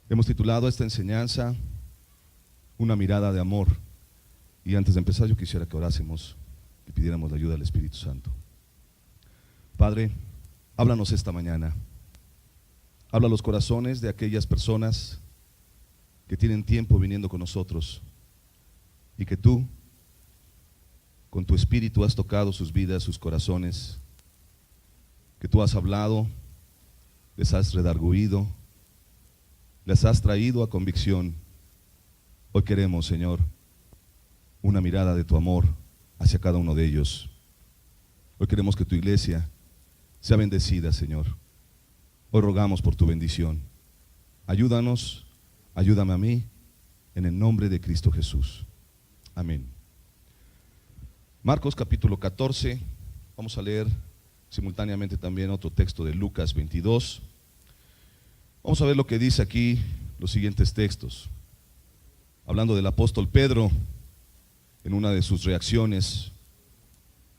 Hemos titulado esta enseñanza Una mirada de amor. Y antes de empezar yo quisiera que orásemos y pidiéramos la ayuda del Espíritu Santo. Padre, háblanos esta mañana. Habla a los corazones de aquellas personas que tienen tiempo viniendo con nosotros y que tú, con tu Espíritu, has tocado sus vidas, sus corazones, que tú has hablado, les has redarguido, les has traído a convicción. Hoy queremos, Señor, una mirada de tu amor hacia cada uno de ellos. Hoy queremos que tu iglesia sea bendecida, Señor. Hoy rogamos por tu bendición. Ayúdanos, ayúdame a mí, en el nombre de Cristo Jesús. Amén. Marcos capítulo 14, vamos a leer simultáneamente también otro texto de Lucas 22. Vamos a ver lo que dice aquí los siguientes textos. Hablando del apóstol Pedro, en una de sus reacciones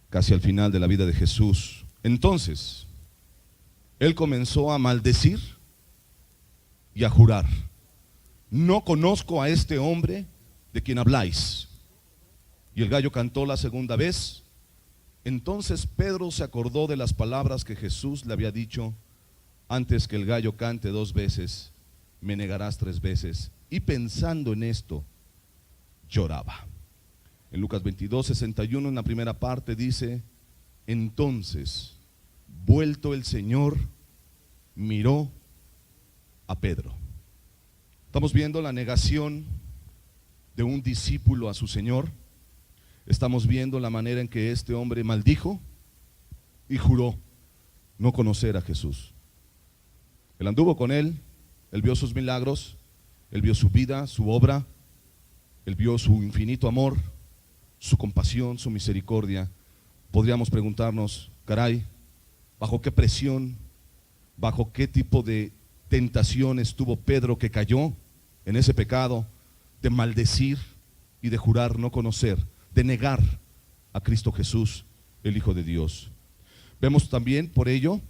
casi al final de la vida de Jesús. Entonces, él comenzó a maldecir y a jurar: no conozco a este hombre de quien habláis. Y el gallo cantó la segunda vez. Entonces Pedro se acordó de las palabras que Jesús le había dicho: antes que el gallo cante 2 veces, me negarás 3 veces. Y pensando en esto, lloraba. En Lucas 22, 61, en la primera parte dice: entonces, vuelto el Señor, miró a Pedro. Estamos viendo la negación de un discípulo a su Señor. Estamos viendo la manera en que este hombre maldijo y juró no conocer a Jesús. Él anduvo con él, él vio sus milagros, él vio su vida, su obra, él vio su infinito amor, su compasión, su misericordia. Podríamos preguntarnos: caray, ¿bajo qué presión, bajo qué tipo de tentación estuvo Pedro que cayó en ese pecado de maldecir y de jurar no conocer, de negar a Cristo Jesús, el Hijo de Dios? Vemos también por ello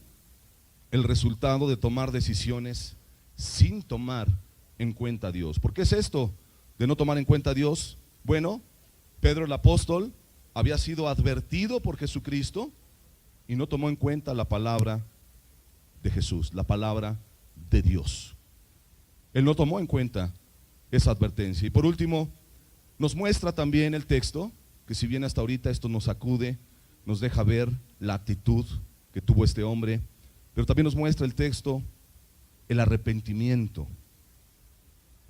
el resultado de tomar decisiones sin tomar en cuenta a Dios. ¿Por qué es esto de no tomar en cuenta a Dios? Bueno, Pedro el apóstol había sido advertido por Jesucristo y no tomó en cuenta la palabra de Jesús, la palabra de Dios. Él no tomó en cuenta esa advertencia. Y por último, nos muestra también el texto, que si bien hasta ahorita esto nos sacude, nos deja ver la actitud que tuvo este hombre, pero también nos muestra el texto el arrepentimiento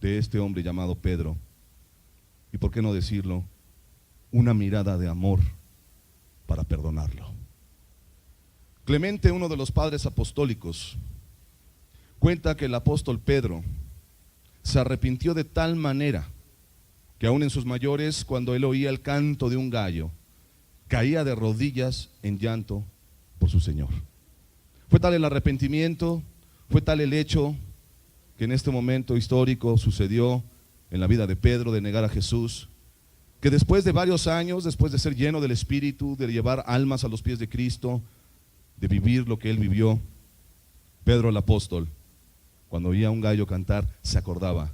de este hombre llamado Pedro. Y por qué no decirlo, una mirada de amor para perdonarlo. Clemente, uno de los padres apostólicos, cuenta que el apóstol Pedro se arrepintió de tal manera que aún en sus mayores, cuando él oía el canto de un gallo, caía de rodillas en llanto por su Señor. Fue tal el arrepentimiento, fue tal el hecho que en este momento histórico sucedió en la vida de Pedro de negar a Jesús, que después de varios años, después de ser lleno del Espíritu, de llevar almas a los pies de Cristo, de vivir lo que él vivió, Pedro el apóstol, cuando oía un gallo cantar, se acordaba,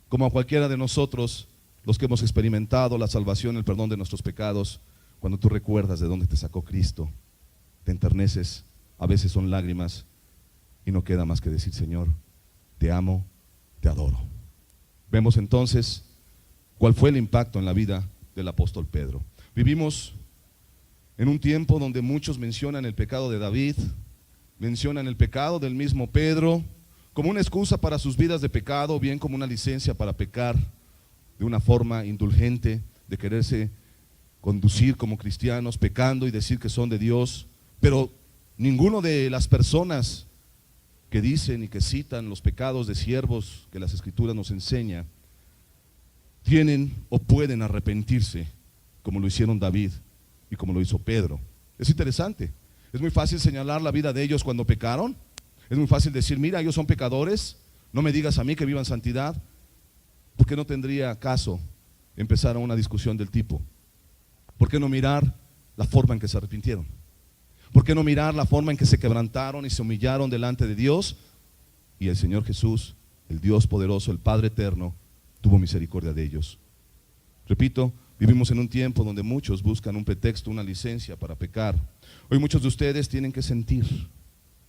como a cualquiera de nosotros, los que hemos experimentado la salvación, el perdón de nuestros pecados. Cuando tú recuerdas de dónde te sacó Cristo, te enterneces, a veces son lágrimas y no queda más que decir: Señor, te amo, te adoro. Vemos entonces cuál fue el impacto en la vida del apóstol Pedro. Vivimos en un tiempo donde muchos mencionan el pecado de David, mencionan el pecado del mismo Pedro como una excusa para sus vidas de pecado, o bien como una licencia para pecar de una forma indulgente, de quererse conducir como cristianos, pecando y decir que son de Dios. Pero ninguno de las personas que dicen y que citan los pecados de siervos que las Escrituras nos enseña tienen o pueden arrepentirse como lo hicieron David y como lo hizo Pedro. Es interesante, es muy fácil señalar la vida de ellos cuando pecaron, es muy fácil decir: mira, ellos son pecadores, no me digas a mí que vivan santidad. ¿Por qué no tendría caso empezar una discusión del tipo? ¿Por qué no mirar la forma en que se arrepintieron? ¿Por qué no mirar la forma en que se quebrantaron y se humillaron delante de Dios? Y el Señor Jesús el Dios poderoso, el Padre eterno, tuvo misericordia de ellos. Repito, vivimos en un tiempo donde muchos buscan un pretexto, una licencia para pecar. Hoy muchos de ustedes tienen que sentir,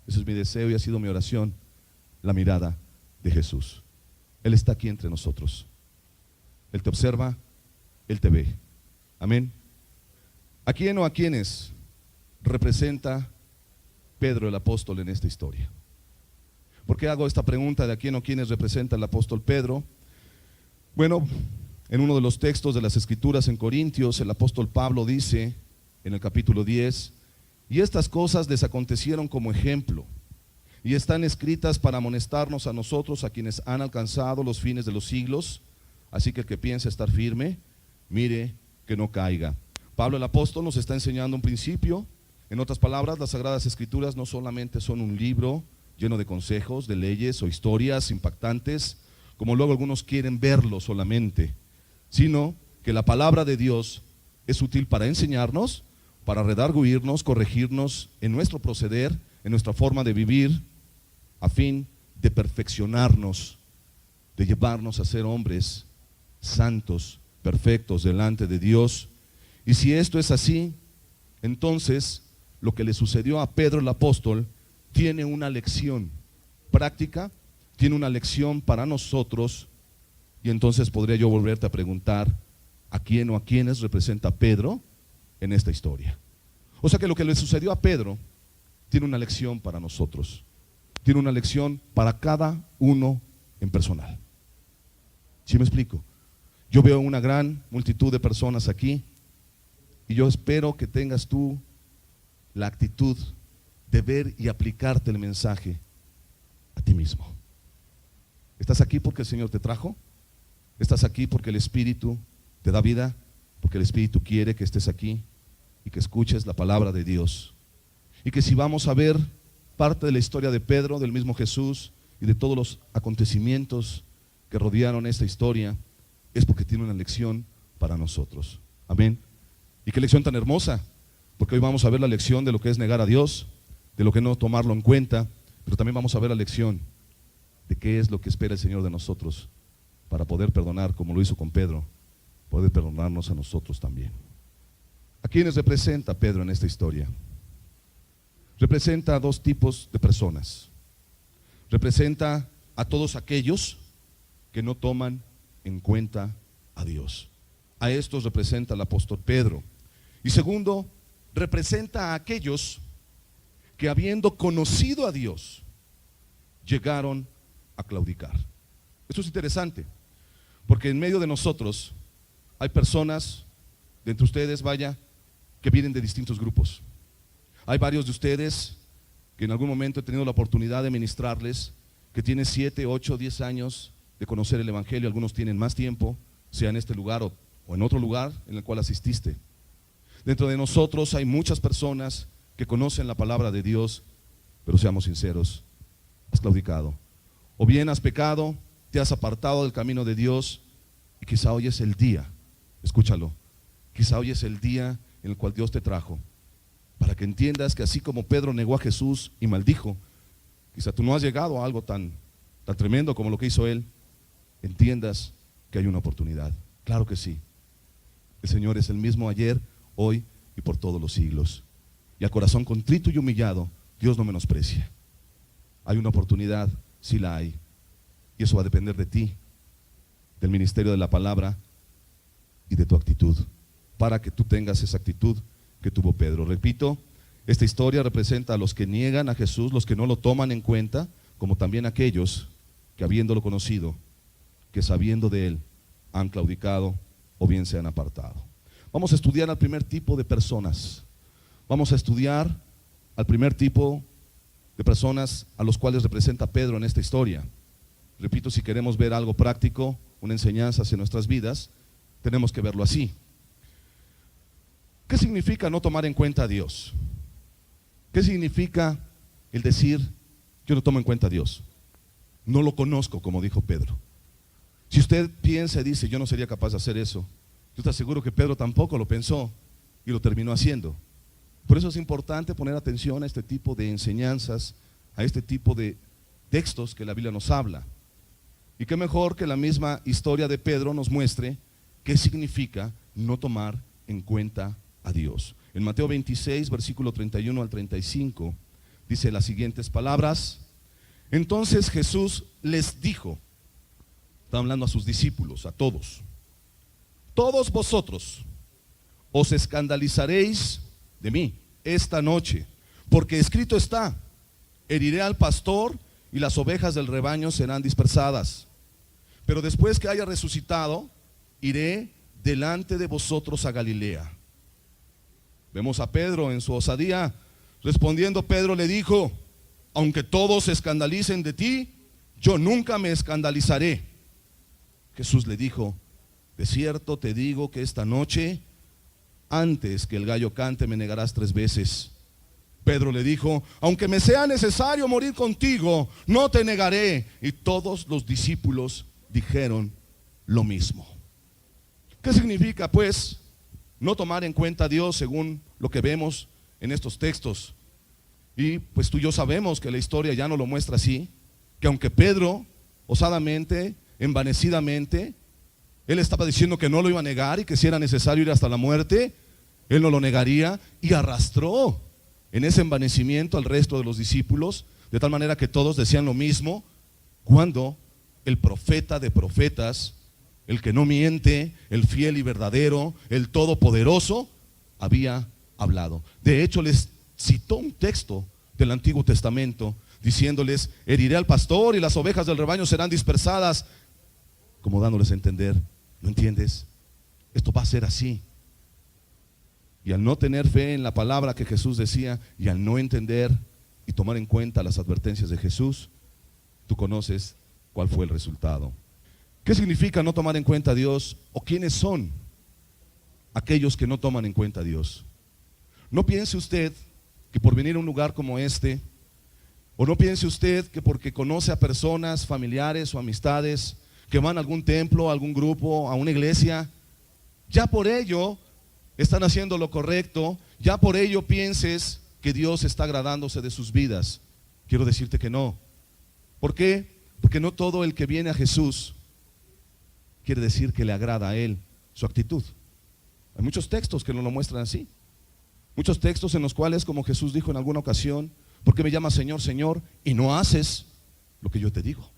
ese es mi deseo y ha sido mi oración, la mirada de Jesús. Él está aquí entre nosotros. Él te observa, Él te ve. Amén. ¿A quién o a quiénes representa Pedro el apóstol en esta historia? ¿Por qué hago esta pregunta de a quién o quiénes representa el apóstol Pedro? Bueno, en uno de los textos de las Escrituras en Corintios, el apóstol Pablo dice en el capítulo 10, y estas cosas les acontecieron como ejemplo, y están escritas para amonestarnos a nosotros, a quienes han alcanzado los fines de los siglos. Así que el que piensa estar firme, mire que no caiga. Pablo el apóstol nos está enseñando un principio. En otras palabras, las Sagradas Escrituras no solamente son un libro lleno de consejos, de leyes o historias impactantes, como luego algunos quieren verlo solamente, sino que la palabra de Dios es útil para enseñarnos, para redarguirnos, corregirnos en nuestro proceder, en nuestra forma de vivir, a fin de perfeccionarnos, de llevarnos a ser hombres santos, perfectos delante de Dios. Y si esto es así, entonces lo que le sucedió a Pedro el apóstol tiene una lección práctica, tiene una lección para nosotros. Y entonces podría yo volverte a preguntar, ¿a quién o a quiénes representa Pedro en esta historia? O sea que lo que le sucedió a Pedro tiene una lección para nosotros, tiene una lección para cada uno en personal. ¿Sí me explico? Yo veo una gran multitud de personas aquí y yo espero que tengas tú la actitud de ver y aplicarte el mensaje a ti mismo. ¿Estás aquí porque el Señor te trajo? ¿Estás aquí porque el Espíritu te da vida? Porque el Espíritu quiere que estés aquí y que escuches la palabra de Dios. Y que si vamos a ver parte de la historia de Pedro, del mismo Jesús y de todos los acontecimientos que rodearon esta historia, es porque tiene una lección para nosotros. Amén. Y qué lección tan hermosa, porque hoy vamos a ver la lección de lo que es negar a Dios, de lo que no tomarlo en cuenta, pero también vamos a ver la lección de qué es lo que espera el Señor de nosotros para poder perdonar, como lo hizo con Pedro, poder perdonarnos a nosotros también. ¿A quiénes representa Pedro en esta historia? Representa a dos tipos de personas. Representa a todos aquellos que no toman en cuenta a Dios. A estos representa el apóstol Pedro. Y segundo, representa a aquellos que habiendo conocido a Dios, llegaron a claudicar. Esto es interesante, porque en medio de nosotros hay personas, de entre ustedes, vaya, que vienen de distintos grupos. Hay varios de ustedes que en algún momento he tenido la oportunidad de ministrarles, que tienen 7, 8, 10 años de conocer el Evangelio. Algunos tienen más tiempo, sea en este lugar o en otro lugar en el cual asististe. Dentro de nosotros hay muchas personas que conocen la palabra de Dios, pero seamos sinceros, has claudicado. O bien has pecado, te has apartado del camino de Dios y quizá hoy es el día, escúchalo, quizá hoy es el día en el cual Dios te trajo para que entiendas que así como Pedro negó a Jesús y maldijo, quizá tú no has llegado a algo tan tremendo como lo que hizo él. Entiendas que hay una oportunidad. Claro que sí. El Señor es el mismo ayer, hoy y por todos los siglos. Y al corazón contrito y humillado, Dios no menosprecia. Hay una oportunidad, sí la hay. Y eso va a depender de ti, del ministerio de la palabra y de tu actitud, para que tú tengas esa actitud que tuvo Pedro. Repito, esta historia representa a los que niegan a Jesús, los que no lo toman en cuenta, como también aquellos que habiéndolo conocido, que sabiendo de él, han claudicado o bien se han apartado. Vamos a estudiar al primer tipo de personas. Vamos a estudiar al primer tipo de personas a los cuales representa Pedro en esta historia. Repito, si queremos ver algo práctico, una enseñanza hacia nuestras vidas, tenemos que verlo así. ¿Qué significa no tomar en cuenta a Dios? ¿Qué significa el decir, yo no tomo en cuenta a Dios? No lo conozco, como dijo Pedro. Si usted piensa y dice, yo no sería capaz de hacer eso, yo te aseguro que Pedro tampoco lo pensó y lo terminó haciendo. Por eso es importante poner atención a este tipo de enseñanzas, a este tipo de textos que la Biblia nos habla. Y qué mejor que la misma historia de Pedro nos muestre qué significa no tomar en cuenta a Dios. En Mateo 26, versículo 31 al 35, dice las siguientes palabras: entonces Jesús les dijo, está hablando a sus discípulos, a todos: todos vosotros os escandalizaréis de mí esta noche, porque escrito está: heriré al pastor y las ovejas del rebaño serán dispersadas. Pero después que haya resucitado, iré delante de vosotros a Galilea. Vemos a Pedro en su osadía. Respondiendo Pedro le dijo: aunque todos se escandalicen de ti, yo nunca me escandalizaré. Jesús le dijo: de cierto te digo que esta noche, antes que el gallo cante, me negarás 3 veces. Pedro le dijo: aunque me sea necesario morir contigo, no te negaré. Y todos los discípulos dijeron lo mismo. ¿Qué significa pues no tomar en cuenta a Dios según lo que vemos en estos textos? Y pues tú y yo sabemos que la historia ya no lo muestra así, que aunque Pedro osadamente, envanecidamente, él estaba diciendo que no lo iba a negar y que si era necesario ir hasta la muerte, él no lo negaría, y arrastró en ese envanecimiento al resto de los discípulos, de tal manera que todos decían lo mismo, cuando el profeta de profetas, el que no miente, el fiel y verdadero, el todopoderoso, había hablado. De hecho, les citó un texto del Antiguo Testamento diciéndoles: heriré al pastor y las ovejas del rebaño serán dispersadas, como dándoles a entender: ¿no entiendes? Esto va a ser así. Y al no tener fe en la palabra que Jesús decía, y al no entender y tomar en cuenta las advertencias de Jesús, tú conoces cuál fue el resultado. ¿Qué significa no tomar en cuenta a Dios? ¿O quiénes son aquellos que no toman en cuenta a Dios? No piense usted que por venir a un lugar como este, o no piense usted que porque conoce a personas, familiares o amistades que van a algún templo, a algún grupo, a una iglesia, ya por ello están haciendo lo correcto, ya por ello pienses que Dios está agradándose de sus vidas. Quiero decirte que no. ¿Por qué? Porque no todo el que viene a Jesús quiere decir que le agrada a Él su actitud. Hay muchos textos que nos lo muestran así. Muchos textos en los cuales, como Jesús dijo en alguna ocasión: ¿por qué me llamas Señor, Señor, y no haces lo que yo te digo?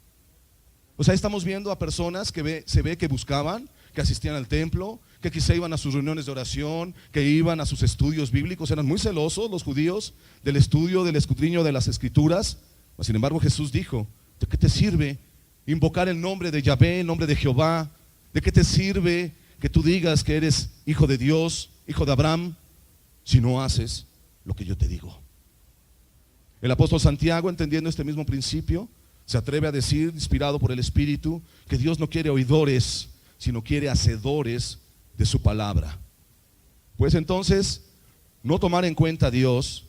O sea, estamos viendo a personas que se ve que buscaban, que asistían al templo, que quizá iban a sus reuniones de oración, que iban a sus estudios bíblicos. Eran muy celosos los judíos del estudio, del escudriño de las Escrituras. Sin embargo, Jesús dijo: ¿de qué te sirve invocar el nombre de Yahvé, el nombre de Jehová? ¿De qué te sirve que tú digas que eres hijo de Dios, hijo de Abraham, si no haces lo que yo te digo? El apóstol Santiago, entendiendo este mismo principio, se atreve a decir, inspirado por el Espíritu, que Dios no quiere oidores, sino quiere hacedores de su palabra. Pues entonces, no tomar en cuenta a Dios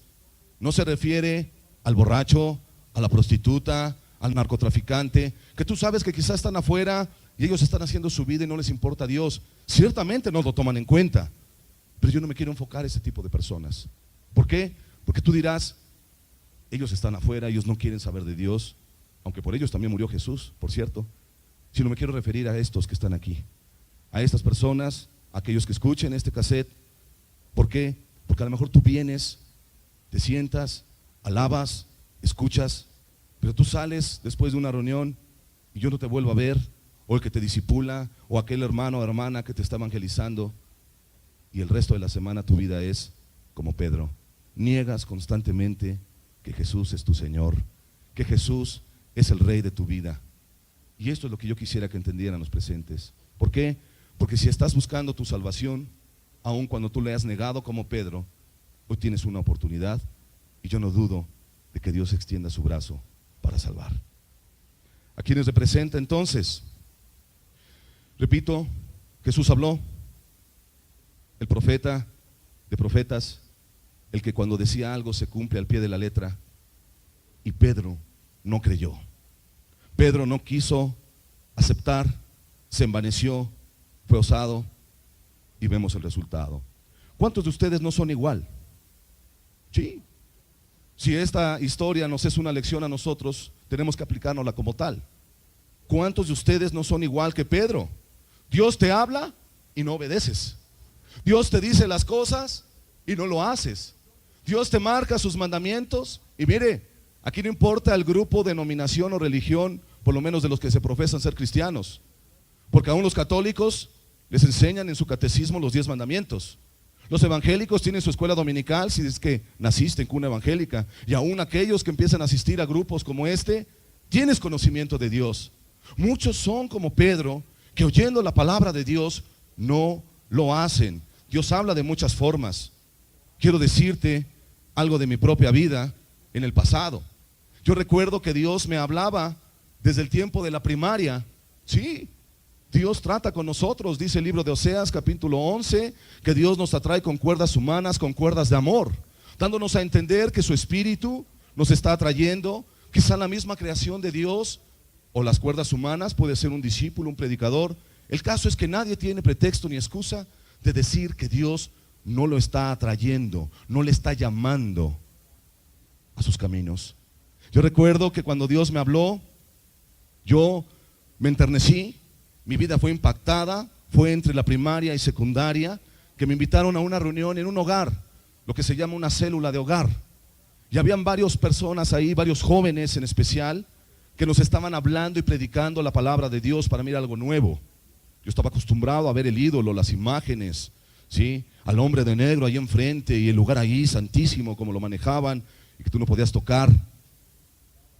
no se refiere al borracho, a la prostituta, al narcotraficante, que tú sabes que quizás están afuera y ellos están haciendo su vida y no les importa a Dios. Ciertamente no lo toman en cuenta, pero yo no me quiero enfocar en ese tipo de personas. ¿Por qué? Porque tú dirás: ellos están afuera, ellos no quieren saber de Dios, aunque por ellos también murió Jesús, por cierto. Sino me quiero referir a estos que están aquí, a estas personas, a aquellos que escuchen este cassette. ¿Por qué? Porque a lo mejor tú vienes, te sientas, alabas, escuchas, pero tú sales después de una reunión y yo no te vuelvo a ver, o el que te disipula, o aquel hermano o hermana que te está evangelizando, y el resto de la semana tu vida es como Pedro. Niegas constantemente que Jesús es tu Señor, que Jesús es el Rey de tu vida. Y esto es lo que yo quisiera que entendieran los presentes. ¿Por qué? Porque si estás buscando tu salvación, aun cuando tú le has negado como Pedro, hoy tienes una oportunidad, y yo no dudo de que Dios extienda su brazo para salvar. ¿A quiénes representa entonces? Repito, Jesús habló, el profeta de profetas, el que cuando decía algo se cumple al pie de la letra. Y Pedro no creyó. Pedro no quiso aceptar, se envaneció, fue osado, y vemos el resultado. ¿Cuántos de ustedes no son igual? Sí. Si esta historia nos es una lección a nosotros, tenemos que aplicárnosla como tal. ¿Cuántos de ustedes no son igual que Pedro? Dios te habla y no obedeces. Dios te dice las cosas y no lo haces. Dios te marca sus mandamientos y mire, aquí no importa el grupo, denominación o religión, por lo menos de los que se profesan ser cristianos, porque aún los católicos les enseñan en su catecismo los 10 mandamientos. Los evangélicos tienen su escuela dominical si es que naciste en cuna evangélica, y aún aquellos que empiezan a asistir a grupos como este, tienes conocimiento de Dios. Muchos son como Pedro, que oyendo la palabra de Dios no lo hacen. Dios habla de muchas formas. Quiero decirte algo de mi propia vida en el pasado. Yo recuerdo que Dios me hablaba desde el tiempo de la primaria. Sí, Dios trata con nosotros, dice el libro de Oseas capítulo 11, que Dios nos atrae con cuerdas humanas, con cuerdas de amor, dándonos a entender que su espíritu nos está atrayendo. Quizá la misma creación de Dios o las cuerdas humanas, puede ser un discípulo, un predicador. El caso es que nadie tiene pretexto ni excusa de decir que Dios no lo está atrayendo, no le está llamando a sus caminos. Yo recuerdo que cuando Dios me habló, yo me enternecí, mi vida fue impactada. Fue entre la primaria y secundaria que me invitaron a una reunión en un hogar, lo que se llama una célula de hogar. Y habían varias personas ahí, varios jóvenes en especial, que nos estaban hablando y predicando la palabra de Dios para mí era algo nuevo. Yo estaba acostumbrado a ver el ídolo, las imágenes, ¿sí? Al hombre de negro ahí enfrente y el lugar ahí santísimo como lo manejaban y que tú no podías tocar.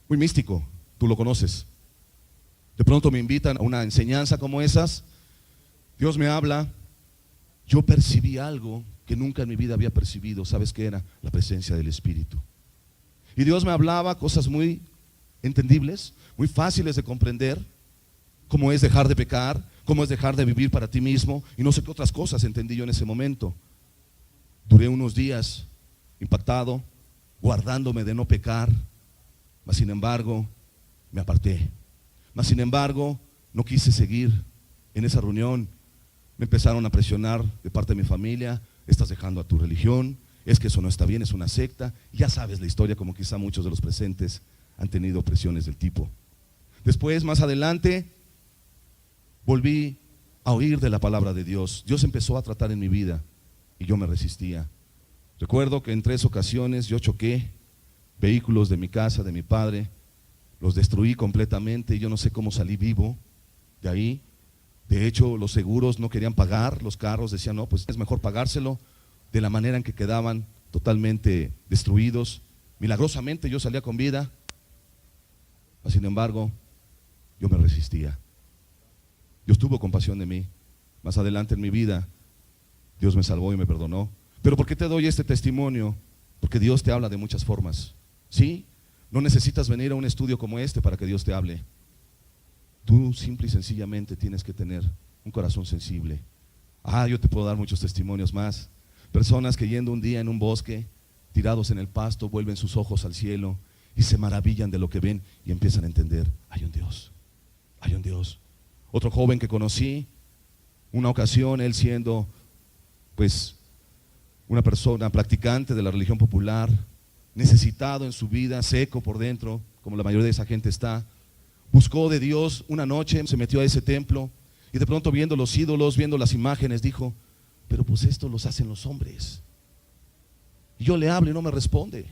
Muy místico, tú lo conoces. De pronto me invitan a una enseñanza como esas. Dios me habla. Yo percibí algo que nunca en mi vida había percibido. ¿Sabes qué era? La presencia del Espíritu. Y Dios me hablaba cosas muy entendibles, muy fáciles de comprender, como es dejar de pecar, como es dejar de vivir para ti mismo, y no sé qué otras cosas entendí yo en ese momento. Duré unos días impactado, guardándome de no pecar, mas sin embargo me aparté. Mas sin embargo no quise seguir en esa reunión. Me empezaron a presionar de parte de mi familia: estás dejando a tu religión, es que eso no está bien, es una secta. Ya sabes la historia, como quizá muchos de los presentes han tenido presiones del tipo. Después, más adelante, volví a oír de la palabra de Dios. Dios empezó a tratar en mi vida y yo me resistía. Recuerdo que en 3 ocasiones yo choqué vehículos de mi casa, de mi padre, los destruí completamente y yo no sé cómo salí vivo de ahí. De hecho, los seguros no querían pagar los carros, decían no, pues es mejor pagárselo, de la manera en que quedaban totalmente destruidos. Milagrosamente yo salía con vida, sin embargo yo me resistía. Dios tuvo compasión de mí. Más adelante en mi vida Dios me salvó y me perdonó. Pero ¿por qué te doy este testimonio? Porque Dios te habla de muchas formas. ¿Sí? No necesitas venir a un estudio como este para que Dios te hable. Tú simple y sencillamente tienes que tener un corazón sensible. Yo te puedo dar muchos testimonios más. Personas que yendo un día en un bosque, tirados en el pasto, vuelven sus ojos al cielo y se maravillan de lo que ven y empiezan a entender: hay un Dios, hay un Dios. Otro joven que conocí, una ocasión, él siendo pues una persona practicante de la religión popular, necesitado en su vida, seco por dentro, como la mayoría de esa gente está, buscó de Dios una noche, se metió a ese templo y de pronto, viendo los ídolos, viendo las imágenes, dijo: pero pues esto los hacen los hombres. Y yo le hablo y no me responde.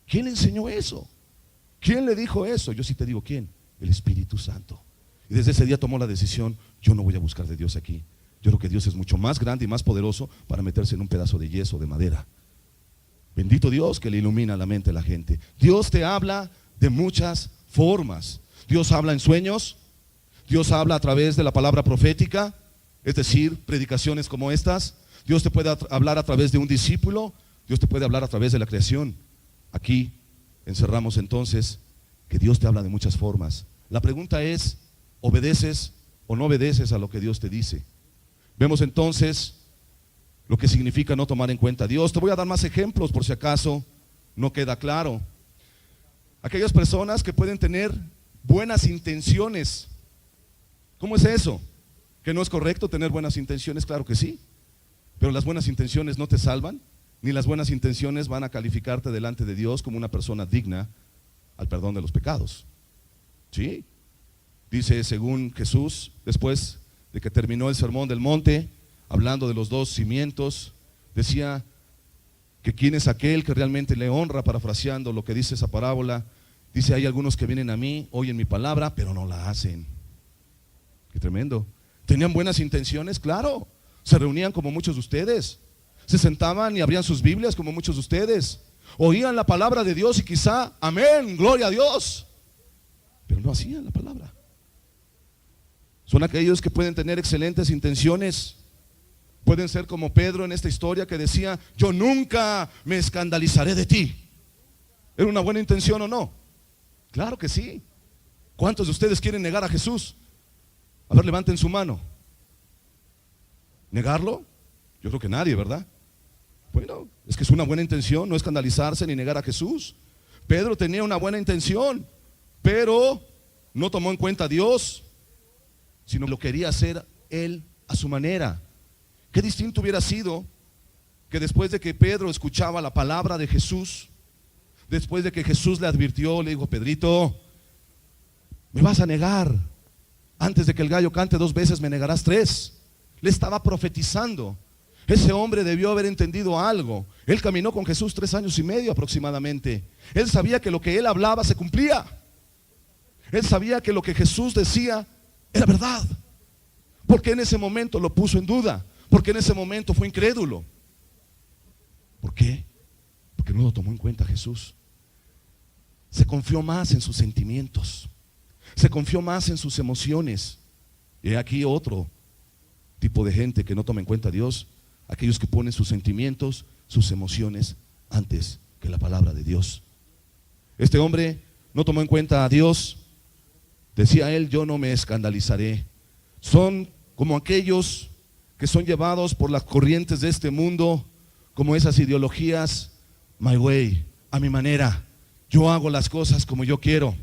¿Quién le enseñó eso? ¿Quién le dijo eso? Yo sí te digo quién: el Espíritu Santo. Y desde ese día tomó la decisión: yo no voy a buscar de Dios aquí. Yo creo que Dios es mucho más grande y más poderoso para meterse en un pedazo de yeso, de madera. Bendito Dios que le ilumina la mente a la gente. Dios te habla de muchas formas. Dios habla en sueños. Dios habla a través de la palabra profética, es decir, predicaciones como estas. Dios te puede hablar a través de un discípulo. Dios te puede hablar a través de la creación. Aquí encerramos entonces que Dios te habla de muchas formas. La pregunta es: ¿obedeces o no obedeces a lo que Dios te dice? Vemos entonces lo que significa no tomar en cuenta a Dios. Te voy a dar más ejemplos por si acaso no queda claro. Aquellas personas que pueden tener buenas intenciones. ¿Cómo es eso? ¿Que no es correcto tener buenas intenciones? Claro que sí. Pero las buenas intenciones no te salvan, ni las buenas intenciones van a calificarte delante de Dios como una persona digna al perdón de los pecados. ¿Sí? Dice, según Jesús, después de que terminó el sermón del monte, hablando de los dos cimientos, decía que quién es aquel que realmente le honra, parafraseando lo que dice esa parábola. Dice, hay algunos que vienen a mí, oyen mi palabra, pero no la hacen. Qué tremendo. ¿Tenían buenas intenciones? Claro. Se reunían como muchos de ustedes. Se sentaban y abrían sus Biblias como muchos de ustedes. Oían la palabra de Dios y quizá, amén, gloria a Dios. Pero no hacían la palabra. Son aquellos que pueden tener excelentes intenciones. Pueden ser como Pedro en esta historia que decía, yo nunca me escandalizaré de ti. ¿Era una buena intención o no? Claro que sí. ¿Cuántos de ustedes quieren negar a Jesús? A ver, levanten su mano. ¿Negarlo? Yo creo que nadie, ¿verdad? Bueno, es que es una buena intención no escandalizarse ni negar a Jesús. Pedro tenía una buena intención, pero no tomó en cuenta a Dios, sino lo quería hacer él a su manera. Qué distinto hubiera sido que después de que Pedro escuchaba la palabra de Jesús, después de que Jesús le advirtió, le dijo, Pedrito, me vas a negar. Antes de que el gallo cante 2 veces me negarás 3. Le estaba profetizando. Ese hombre debió haber entendido algo. Él caminó con Jesús 3 años y medio aproximadamente. Él sabía que lo que él hablaba se cumplía. Él sabía que lo que Jesús decía era verdad. Porque en ese momento lo puso en duda. Porque en ese momento fue incrédulo. ¿Por qué? Porque no lo tomó en cuenta Jesús. Se confió más en sus sentimientos. Se confió más en sus emociones. Y aquí otro tipo de gente que no toma en cuenta a Dios, aquellos que ponen sus sentimientos, sus emociones antes que la palabra de Dios. Este hombre no tomó en cuenta a Dios. Decía él, yo no me escandalizaré. Son como aquellos que son llevados por las corrientes de este mundo, como esas ideologías, my way, a mi manera. Yo hago las cosas como yo quiero.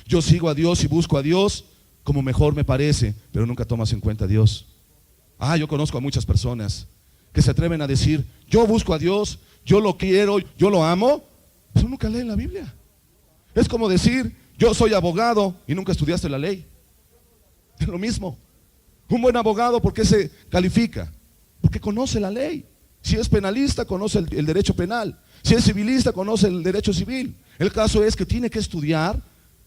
Yo sigo a Dios y busco a Dios como mejor me parece, pero nunca tomas en cuenta a Dios. Yo conozco a muchas personas que se atreven a decir, yo busco a Dios, yo lo quiero, yo lo amo, pero nunca leen la Biblia. Es como decir, yo soy abogado y nunca estudiaste la ley. Es lo mismo. Un buen abogado, ¿por qué se califica? Porque conoce la ley. Si es penalista, conoce el derecho penal. Si es civilista, conoce el derecho civil. El caso es que tiene que estudiar,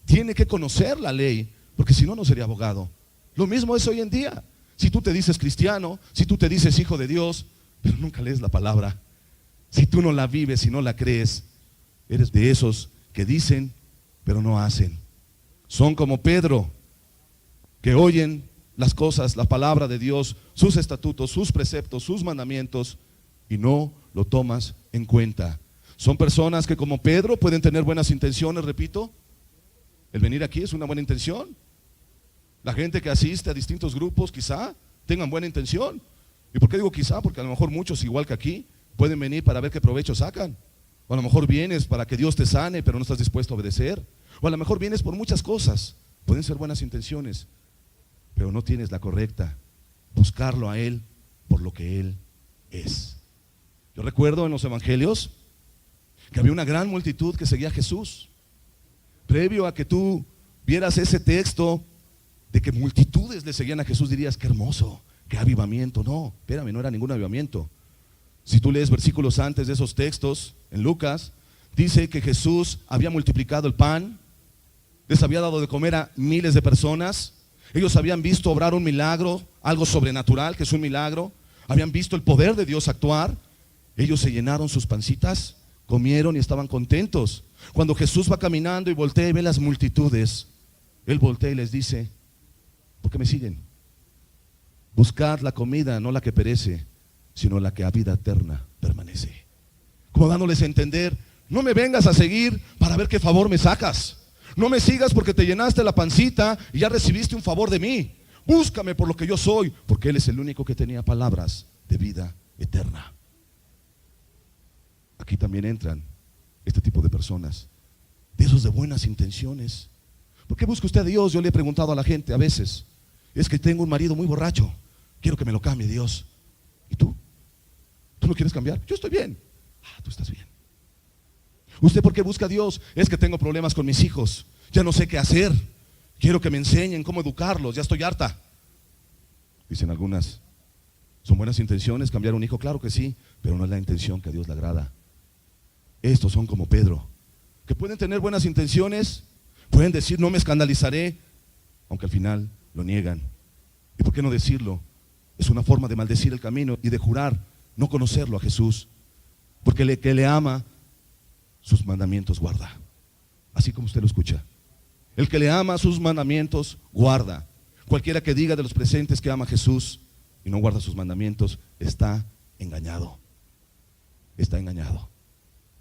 tiene que conocer la ley, porque si no, no sería abogado. Lo mismo es hoy en día. Si tú te dices cristiano, si tú te dices hijo de Dios, pero nunca lees la palabra, si tú no la vives y no la crees, eres de esos que dicen, pero no hacen. Son como Pedro, que oyen las cosas, la palabra de Dios, sus estatutos, sus preceptos, sus mandamientos, y no lo tomas en cuenta. Son personas que como Pedro pueden tener buenas intenciones, repito. El venir aquí es una buena intención. La gente que asiste a distintos grupos quizá tengan buena intención. ¿Y por qué digo quizá? Porque a lo mejor muchos, igual que aquí, pueden venir para ver qué provecho sacan. O a lo mejor vienes para que Dios te sane, pero no estás dispuesto a obedecer. O a lo mejor vienes por muchas cosas. Pueden ser buenas intenciones, pero no tienes la correcta. Buscarlo a Él por lo que Él es. Yo recuerdo en los evangelios que había una gran multitud que seguía a Jesús. Previo a que tú vieras ese texto de que multitudes le seguían a Jesús, dirías, qué hermoso, qué avivamiento. No, espérame, no era ningún avivamiento. Si tú lees versículos antes de esos textos, en Lucas, dice que Jesús había multiplicado el pan, les había dado de comer a miles de personas. Ellos habían visto obrar un milagro, algo sobrenatural, que es un milagro. Habían visto el poder de Dios actuar. Ellos se llenaron sus pancitas, comieron y estaban contentos. Cuando Jesús va caminando y voltea y ve las multitudes, Él voltea y les dice, ¿por qué me siguen? Buscad la comida, no la que perece, sino la que a vida eterna permanece. Como dándoles a entender, no me vengas a seguir para ver qué favor me sacas. No me sigas porque te llenaste la pancita y ya recibiste un favor de mí. Búscame por lo que yo soy, porque Él es el único que tenía palabras de vida eterna. Aquí también entran este tipo de personas, de esos de buenas intenciones. ¿Por qué busca usted a Dios? Yo le he preguntado a la gente a veces. Es que tengo un marido muy borracho, quiero que me lo cambie Dios. ¿Y tú? ¿Tú no quieres cambiar? Yo estoy bien. Tú estás bien. ¿Usted por qué busca a Dios? Es que tengo problemas con mis hijos, ya no sé qué hacer. Quiero que me enseñen cómo educarlos, ya estoy harta. Dicen algunas, ¿son buenas intenciones cambiar un hijo? Claro que sí, pero no es la intención que a Dios le agrada. Estos son como Pedro, que pueden tener buenas intenciones, pueden decir no me escandalizaré, aunque al final lo niegan. ¿Y por qué no decirlo? Es una forma de maldecir el camino y de jurar no conocerlo a Jesús, porque el que le ama, sus mandamientos guarda. Así como usted lo escucha. El que le ama sus mandamientos guarda. Cualquiera que diga de los presentes que ama a Jesús y no guarda sus mandamientos está engañado. Está engañado.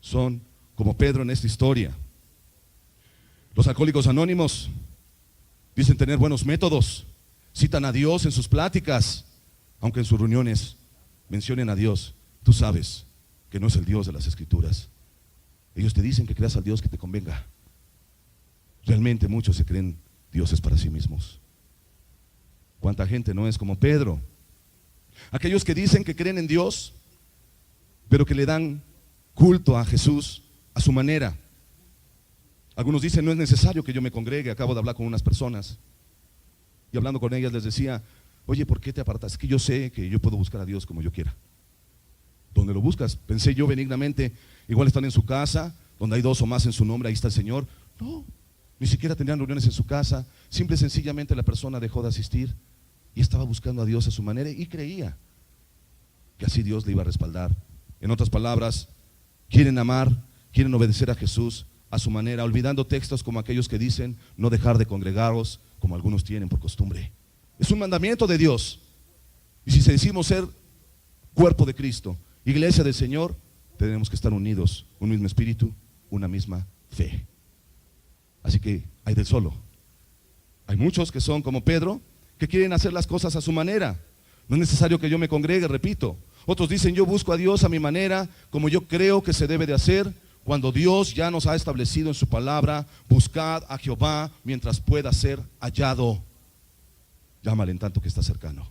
Son como Pedro en esta historia. Los alcohólicos anónimos dicen tener buenos métodos, citan a Dios en sus pláticas, aunque en sus reuniones mencionen a Dios. Tú sabes que no es el Dios de las Escrituras. Ellos te dicen que creas al Dios que te convenga. Realmente muchos se creen dioses para sí mismos. ¿Cuánta gente no es como Pedro? Aquellos que dicen que creen en Dios, pero que le dan culto a Jesús a su manera. Algunos dicen no es necesario que yo me congregue. Acabo de hablar con unas personas y hablando con ellas les decía, oye, ¿por qué te apartas? Es que yo sé que yo puedo buscar a Dios como yo quiera. ¿Dónde lo buscas? Pensé yo benignamente, igual están en su casa, donde hay dos o más en su nombre, ahí está el Señor. No, ni siquiera tenían reuniones en su casa. Simple y sencillamente la persona dejó de asistir y estaba buscando a Dios a su manera y creía que así Dios le iba a respaldar. En otras palabras, quieren amar, quieren obedecer a Jesús a su manera, olvidando textos como aquellos que dicen no dejar de congregaros, como algunos tienen por costumbre. Es un mandamiento de Dios. Y si decimos ser cuerpo de Cristo, iglesia del Señor, tenemos que estar unidos, un mismo espíritu, una misma fe. Así que hay del solo. Hay muchos que son como Pedro, que quieren hacer las cosas a su manera. No es necesario que yo me congregue, repito. Otros dicen yo busco a Dios a mi manera, como yo creo que se debe de hacer, cuando Dios ya nos ha establecido en su palabra, buscad a Jehová mientras pueda ser hallado. Llámale en tanto que está cercano.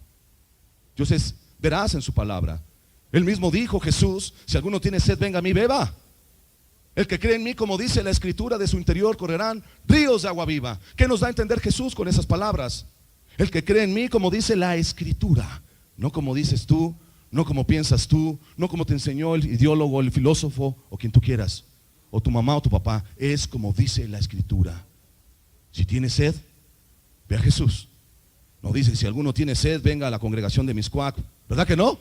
Dios verás en su palabra. Él mismo dijo, Jesús, si alguno tiene sed, venga a mí, beba. El que cree en mí, como dice la Escritura, de su interior correrán ríos de agua viva. ¿Qué nos da a entender Jesús con esas palabras? El que cree en mí, como dice la Escritura, no como dices tú, no como piensas tú, no como te enseñó el ideólogo, el filósofo o quien tú quieras, o tu mamá o tu papá. Es como dice la Escritura. Si tienes sed, ve a Jesús. No dice, si alguno tiene sed, venga a la congregación de Miscuac. ¿Verdad que no?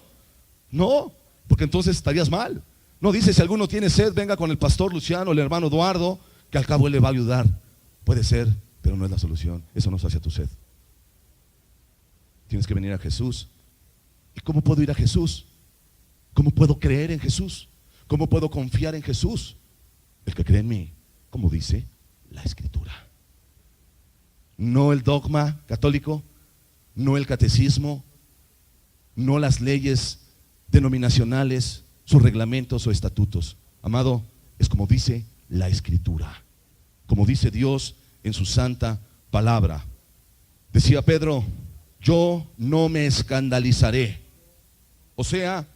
No, porque entonces estarías mal. No dice, si alguno tiene sed, venga con el pastor Luciano, el hermano Eduardo, que al cabo él le va a ayudar. Puede ser, pero no es la solución. Eso no sacia tu sed. Tienes que venir a Jesús. ¿Y cómo puedo ir a Jesús? ¿Cómo puedo creer en Jesús? ¿Cómo puedo confiar en Jesús? El que cree en mí, como dice la Escritura. No el dogma católico, no el catecismo, no las leyes denominacionales, sus reglamentos o estatutos. Amado, es como dice la Escritura, como dice Dios en su santa palabra. Decía Pedro, yo no me escandalizaré. O sea,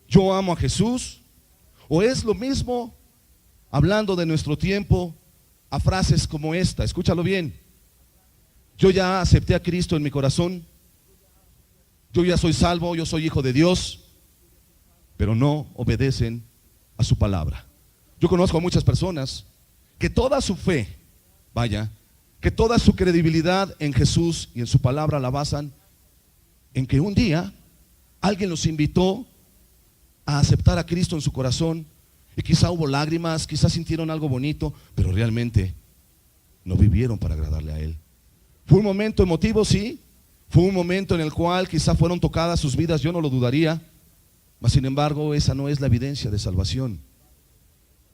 yo amo a Jesús. O es lo mismo, hablando de nuestro tiempo, a frases como esta. Escúchalo bien. Yo ya acepté a Cristo en mi corazón. Yo ya soy salvo, yo soy hijo de Dios, pero no obedecen a su palabra. Yo conozco a muchas personas que toda su fe, que toda su credibilidad en Jesús y en su palabra la basan en que un día alguien los invitó a aceptar a Cristo en su corazón y quizá hubo lágrimas, quizá sintieron algo bonito, pero realmente no vivieron para agradarle a Él. Fue un momento emotivo, sí. Fue un momento en el cual quizá fueron tocadas sus vidas, yo no lo dudaría. Mas sin embargo, esa no es la evidencia de salvación.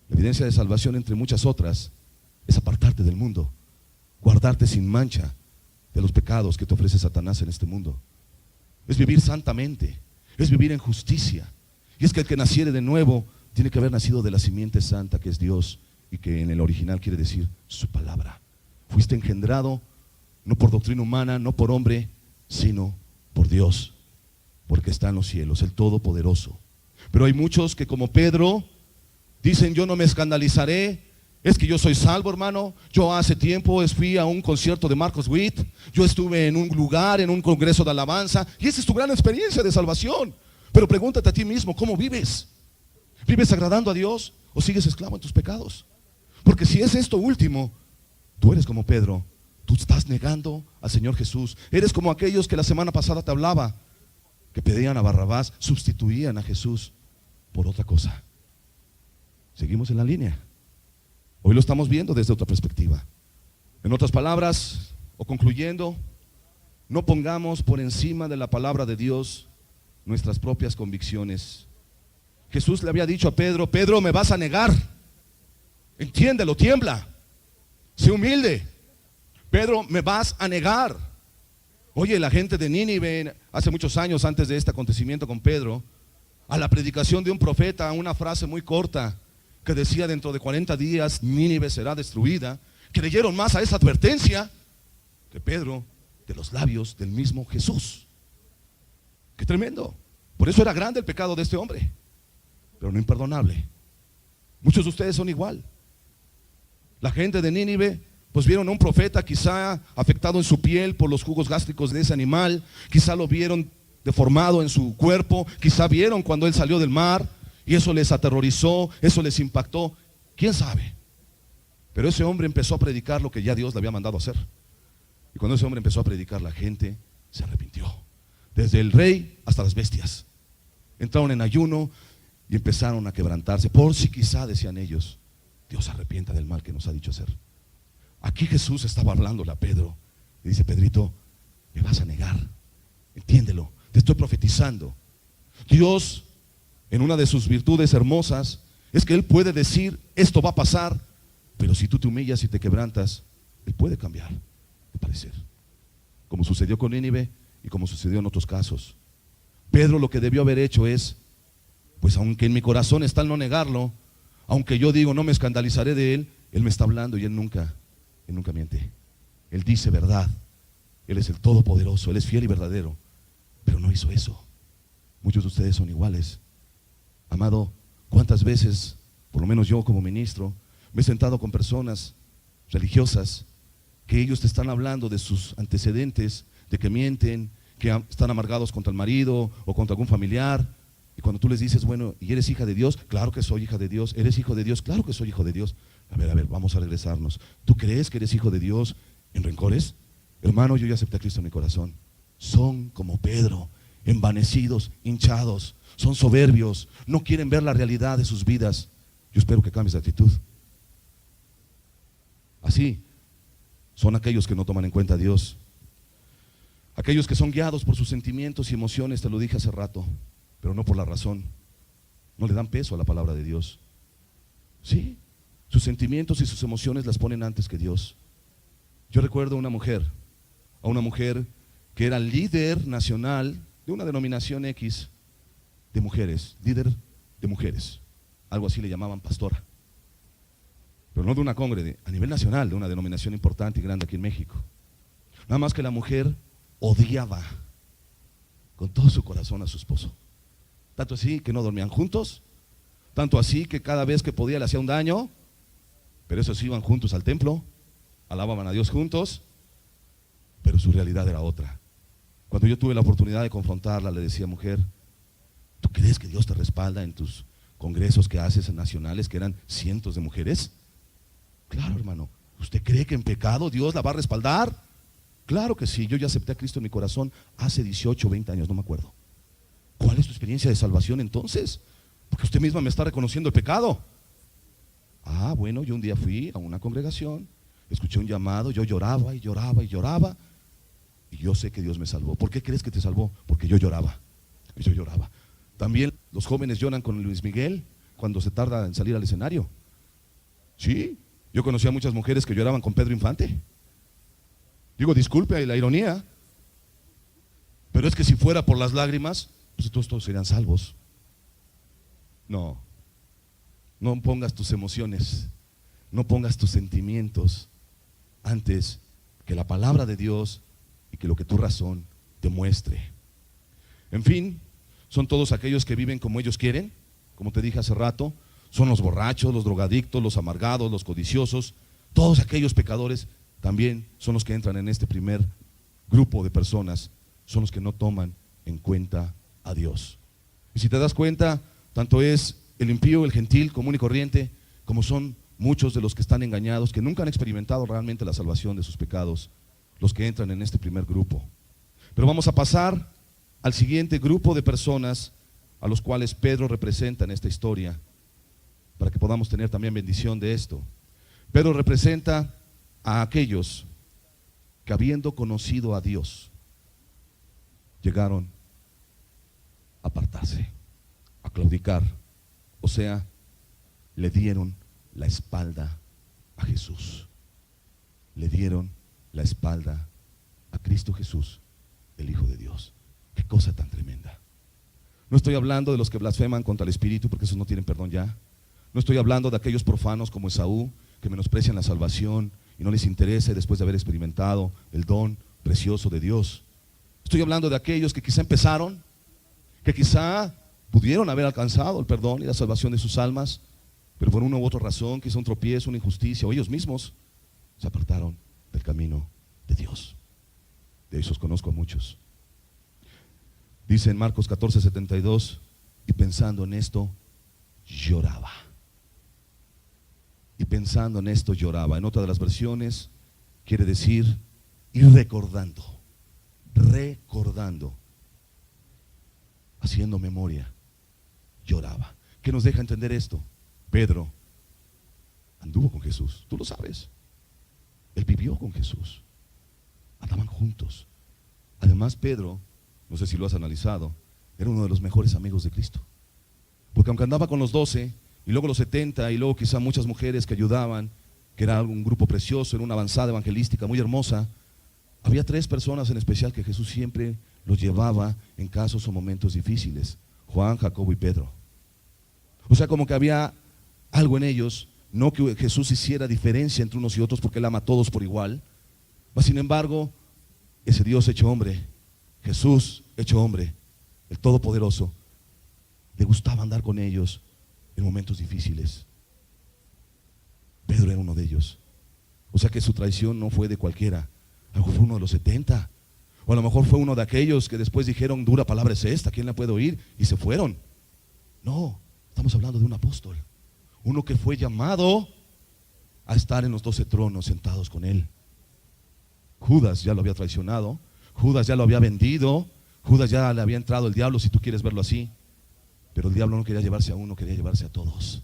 La evidencia de salvación, entre muchas otras, es apartarte del mundo, guardarte sin mancha de los pecados que te ofrece Satanás en este mundo. Es vivir santamente, es vivir en justicia. Y es que el que naciere de nuevo tiene que haber nacido de la simiente santa que es Dios, y que en el original quiere decir su palabra. Fuiste engendrado no por doctrina humana, no por hombre, sino por Dios, porque está en los cielos, el Todopoderoso. Pero hay muchos que como Pedro dicen, yo no me escandalizaré, Es que yo soy salvo, hermano. Yo hace tiempo fui a un concierto de Marcos Witt. Yo estuve en un lugar, en un congreso de alabanza. Y esa es tu gran experiencia de salvación. Pero pregúntate a ti mismo, ¿cómo vives? ¿Vives agradando a Dios o sigues esclavo en tus pecados? Porque si es esto último, tú eres como Pedro. Tú estás negando al Señor Jesús. Eres como aquellos que la semana pasada te hablaba, que pedían a Barrabás, sustituían a Jesús por otra cosa. Seguimos en la línea. Hoy lo estamos viendo desde otra perspectiva. En otras palabras, o concluyendo, no pongamos por encima de la palabra de Dios nuestras propias convicciones. Jesús le había dicho a Pedro: Pedro, me vas a negar. Entiéndelo, tiembla. Sé humilde. Pedro, me vas a negar. Oye, la gente de Nínive, hace muchos años antes de este acontecimiento con Pedro, a la predicación de un profeta, una frase muy corta que decía: dentro de 40 días Nínive será destruida, creyeron más a esa advertencia que Pedro de los labios del mismo Jesús. Qué tremendo. Por eso era grande el pecado de este hombre, pero no imperdonable. Muchos de ustedes son igual. La gente de Nínive pues vieron a un profeta quizá afectado en su piel por los jugos gástricos de ese animal, quizá lo vieron deformado en su cuerpo, quizá vieron cuando él salió del mar y eso les aterrorizó, eso les impactó, quién sabe. Pero ese hombre empezó a predicar lo que ya Dios le había mandado a hacer. Y cuando ese hombre empezó a predicar, la gente se arrepintió, desde el rey hasta las bestias. Entraron en ayuno y empezaron a quebrantarse, por si quizá, decían ellos, Dios se arrepienta del mal que nos ha dicho hacer. Aquí Jesús estaba hablándole a Pedro y dice: Pedrito, me vas a negar, entiéndelo, te estoy profetizando. Dios, en una de sus virtudes hermosas, es que Él puede decir: esto va a pasar, pero si tú te humillas y te quebrantas, Él puede cambiar de parecer, como sucedió con Nínive y como sucedió en otros casos. Pedro lo que debió haber hecho es: pues aunque en mi corazón está el no negarlo, aunque yo digo no me escandalizaré de Él, Él me está hablando y Él nunca miente. Él dice verdad. Él es el Todopoderoso, Él es fiel y verdadero. Pero no hizo eso. Muchos de ustedes son iguales. Amado, ¿cuántas veces, por lo menos yo como ministro, me he sentado con personas religiosas que ellos te están hablando de sus antecedentes, de que mienten, que están amargados contra el marido o contra algún familiar? Y cuando tú les dices: bueno, ¿y eres hija de Dios? Claro que soy hija de Dios. ¿Eres hijo de Dios? Claro que soy hijo de Dios. A ver, vamos a regresarnos. ¿Tú crees que eres hijo de Dios en rencores? Hermano, yo ya acepté a Cristo en mi corazón. Son como Pedro, envanecidos, hinchados, son soberbios, no quieren ver la realidad de sus vidas. Yo espero que cambies de actitud. Así son aquellos que no toman en cuenta a Dios, aquellos que son guiados por sus sentimientos y emociones, te lo dije hace rato, pero no por la razón. No le dan peso a la palabra de Dios. Sí, sus sentimientos y sus emociones las ponen antes que Dios. Yo recuerdo a una mujer que era líder nacional de una denominación X de mujeres, líder de mujeres, algo así le llamaban, pastora, pero no de una congre, a nivel nacional, de una denominación importante y grande aquí en México. Nada más que la mujer odiaba con todo su corazón a su esposo, tanto así que no dormían juntos, tanto así que cada vez que podía le hacía un daño, pero eso sí, iban juntos al templo, alababan a Dios juntos, pero su realidad era otra. Cuando yo tuve la oportunidad de confrontarla, le decía: mujer, ¿tú crees que Dios te respalda en tus congresos que haces en nacionales, que eran cientos de mujeres? Claro, hermano. ¿Usted cree que en pecado Dios la va a respaldar? Claro que sí. Yo ya acepté a Cristo en mi corazón hace 18 o 20 años, no me acuerdo. ¿Cuál es tu experiencia de salvación entonces? Porque usted misma me está reconociendo el pecado. Ah, bueno, yo un día fui a una congregación, escuché un llamado, yo lloraba y lloraba y lloraba, y yo sé que Dios me salvó. ¿Por qué crees que te salvó? Porque yo lloraba. Yo lloraba. También los jóvenes lloran con Luis Miguel cuando se tarda en salir al escenario. Sí, yo conocí a muchas mujeres que lloraban con Pedro Infante. Digo, disculpe la ironía, pero es que si fuera por las lágrimas, pues todos serían salvos. No pongas tus emociones, no pongas tus sentimientos antes que la palabra de Dios y que lo que tu razón te muestre. En fin, son todos aquellos que viven como ellos quieren, como te dije hace rato, son los borrachos, los drogadictos, los amargados, los codiciosos. Todos aquellos pecadores también son los que entran en este primer grupo de personas, son los que no toman en cuenta a Dios. Y si te das cuenta, tanto es el impío, el gentil, común y corriente, como son muchos de los que están engañados, que nunca han experimentado realmente la salvación de sus pecados, los que entran en este primer grupo. Pero vamos a pasar al siguiente grupo de personas a los cuales Pedro representa en esta historia, para que podamos tener también bendición de esto. Pedro representa a aquellos que, habiendo conocido a Dios, llegaron a apartarse, a claudicar, o sea, le dieron la espalda a Jesús. Le dieron la espalda a Cristo Jesús, el Hijo de Dios. Qué cosa tan tremenda. No estoy hablando de los que blasfeman contra el Espíritu, porque esos no tienen perdón ya. No estoy hablando de aquellos profanos como Esaú, que menosprecian la salvación y no les interesa después de haber experimentado el don precioso de Dios. Estoy hablando de aquellos que quizá empezaron, que quizá pudieron haber alcanzado el perdón y la salvación de sus almas, pero por una u otra razón, quizá un tropiezo, una injusticia, o ellos mismos se apartaron del camino de Dios. De esos conozco a muchos. Dice en Marcos 14:72, y pensando en esto, lloraba. Y pensando en esto, lloraba. En otra de las versiones quiere decir, y recordando, haciendo memoria, lloraba. ¿Qué nos deja entender esto? Pedro anduvo con Jesús, tú lo sabes. Él vivió con Jesús, andaban juntos. Además, Pedro, no sé si lo has analizado, era uno de los mejores amigos de Cristo, porque aunque andaba con los 12 y luego los 70 y luego quizá muchas mujeres que ayudaban, que era un grupo precioso, era una avanzada evangelística muy hermosa, había 3 personas en especial que Jesús siempre los llevaba en casos o momentos difíciles: Juan, Jacobo y Pedro. O sea, como que había algo en ellos, no que Jesús hiciera diferencia entre unos y otros, porque Él ama a todos por igual, mas sin embargo, ese Dios hecho hombre, Jesús hecho hombre, el Todopoderoso, le gustaba andar con ellos en momentos difíciles. Pedro era uno de ellos. O sea que su traición no fue de cualquiera. A lo mejor fue uno de los 70, o a lo mejor fue uno de aquellos que después dijeron: dura palabra es esta, ¿quién la puede oír? Y se fueron. No, estamos hablando de un apóstol, uno que fue llamado a estar en los 12 tronos sentados con él. Judas ya lo había traicionado, Judas ya lo había vendido, Judas ya le había entrado el diablo, si tú quieres verlo así. Pero el diablo no quería llevarse a uno, quería llevarse a todos.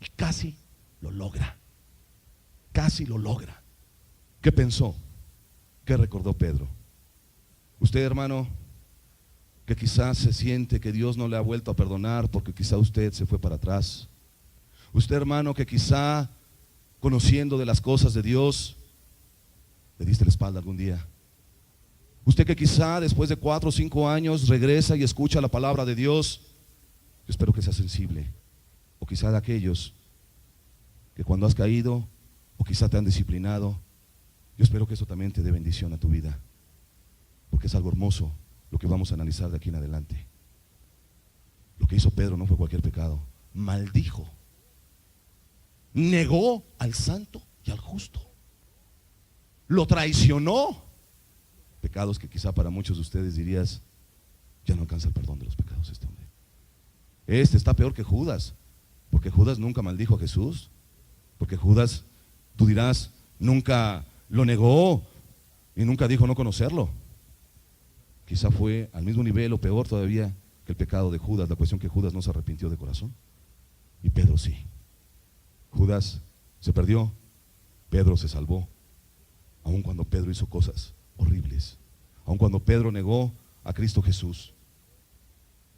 Y casi lo logra. Casi lo logra. ¿Qué pensó? ¿Qué recordó Pedro? Usted, hermano, que quizás se siente que Dios no le ha vuelto a perdonar porque quizá usted se fue para atrás. Usted, hermano, que quizá conociendo de las cosas de Dios le diste la espalda algún día. Usted que quizá después de 4 o 5 años regresa y escucha la palabra de Dios. Yo espero que sea sensible. O quizá de aquellos que cuando has caído o quizá te han disciplinado, yo espero que eso también te dé bendición a tu vida, porque es algo hermoso lo que vamos a analizar de aquí en adelante. Lo que hizo Pedro no fue cualquier pecado. Maldijo, negó al santo y al justo, lo traicionó. Pecados que quizá para muchos de ustedes dirías: ya no alcanza el perdón de los pecados este hombre. Este está peor que Judas, porque Judas nunca maldijo a Jesús, porque Judas, tú dirás, nunca lo negó y nunca dijo no conocerlo. Quizá fue al mismo nivel o peor todavía que el pecado de Judas, la cuestión que Judas no se arrepintió de corazón. Y Pedro sí. Judas se perdió, Pedro se salvó, aun cuando Pedro hizo cosas horribles, aun cuando Pedro negó a Cristo Jesús.